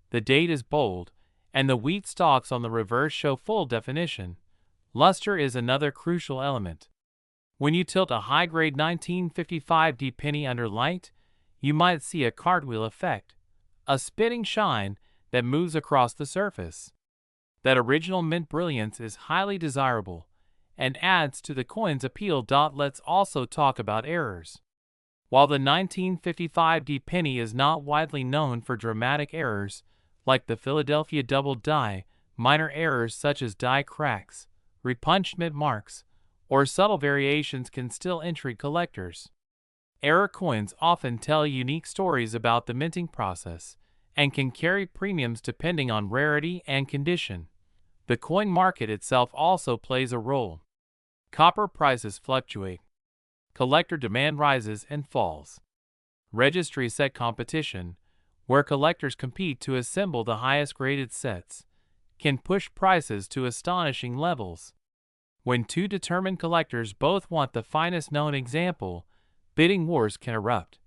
the date is bold, and the wheat stalks on the reverse show full definition. Luster is another crucial element. When you tilt a high-grade 1955 D penny under light, you might see a cartwheel effect, a spinning shine that moves across the surface. That original mint brilliance is highly desirable and adds to the coin's appeal. Let's also talk about errors. While the 1955 D penny is not widely known for dramatic errors like the Philadelphia double die, minor errors such as die cracks, repunched mint marks, or subtle variations can still intrigue collectors. Error coins often tell unique stories about the minting process and can carry premiums depending on rarity and condition. The coin market itself also plays a role. Copper prices fluctuate. Collector demand rises and falls. Registries set competition, where collectors compete to assemble the highest graded sets, can push prices to astonishing levels. When two determined collectors both want the finest known example, bidding wars can erupt.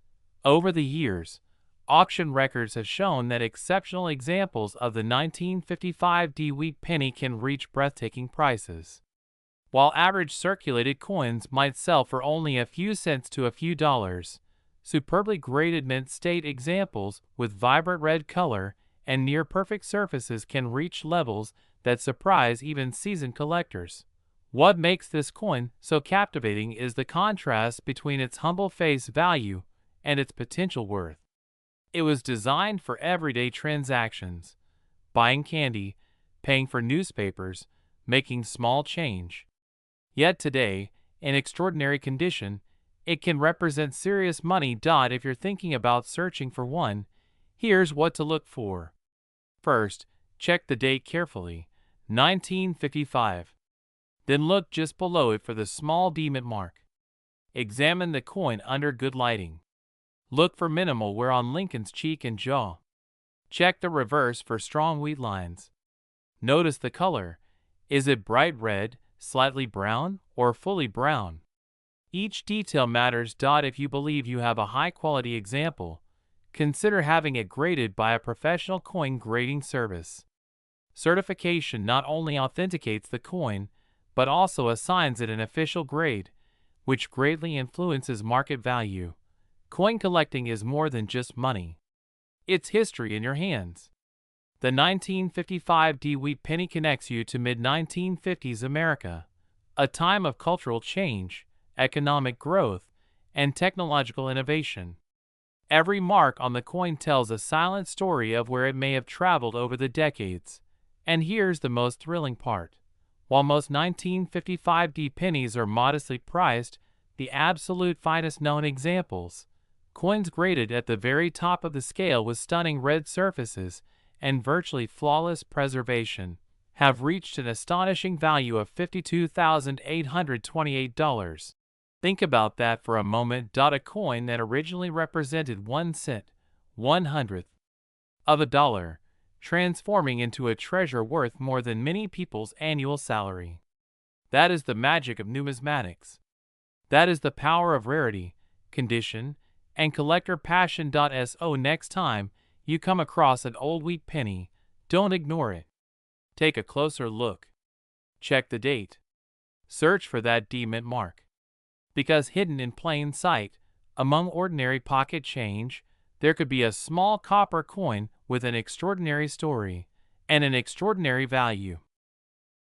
Over the years, auction records have shown that exceptional examples of the 1955 D wheat penny can reach breathtaking prices. While average circulated coins might sell for only a few cents to a few dollars, Superbly graded mint state examples with vibrant red color and near-perfect surfaces can reach levels that surprise even seasoned collectors. What makes this coin so captivating is the contrast between its humble face value and its potential worth. It was designed for everyday transactions, buying candy, paying for newspapers, making small change. Yet today, in extraordinary condition, it can represent serious money. If you're thinking about searching for one, here's what to look for. First, check the date carefully, 1955. Then look just below it for the small D mint mark. Examine the coin under good lighting. Look for minimal wear on Lincoln's cheek and jaw. Check the reverse for strong wheat lines. Notice the color. Is it bright red, slightly brown, or fully brown? Each detail matters. If you believe you have a high-quality example, consider having it graded by a professional coin grading service. Certification not only authenticates the coin, but also assigns it an official grade, which greatly influences market value. Coin collecting is more than just money. It's history in your hands. The 1955 Wheat Penny connects you to mid-1950s America, a time of cultural change, economic growth, and technological innovation. Every mark on the coin tells a silent story of where it may have traveled over the decades. And here's the most thrilling part. While most 1955 pennies are modestly priced, the absolute finest known examples, coins graded at the very top of the scale with stunning red surfaces and virtually flawless preservation, have reached an astonishing value of $52,828. Think about that for a moment. A coin that originally represented 1 cent, 1/100th of a dollar, transforming into a treasure worth more than many people's annual salary. That is the magic of numismatics. That is the power of rarity, condition, and collector passion. So next time you come across an old wheat penny, don't ignore it. Take a closer look. Check the date. Search for that D mint mark. Because hidden in plain sight, among ordinary pocket change, there could be a small copper coin with an extraordinary story and an extraordinary value.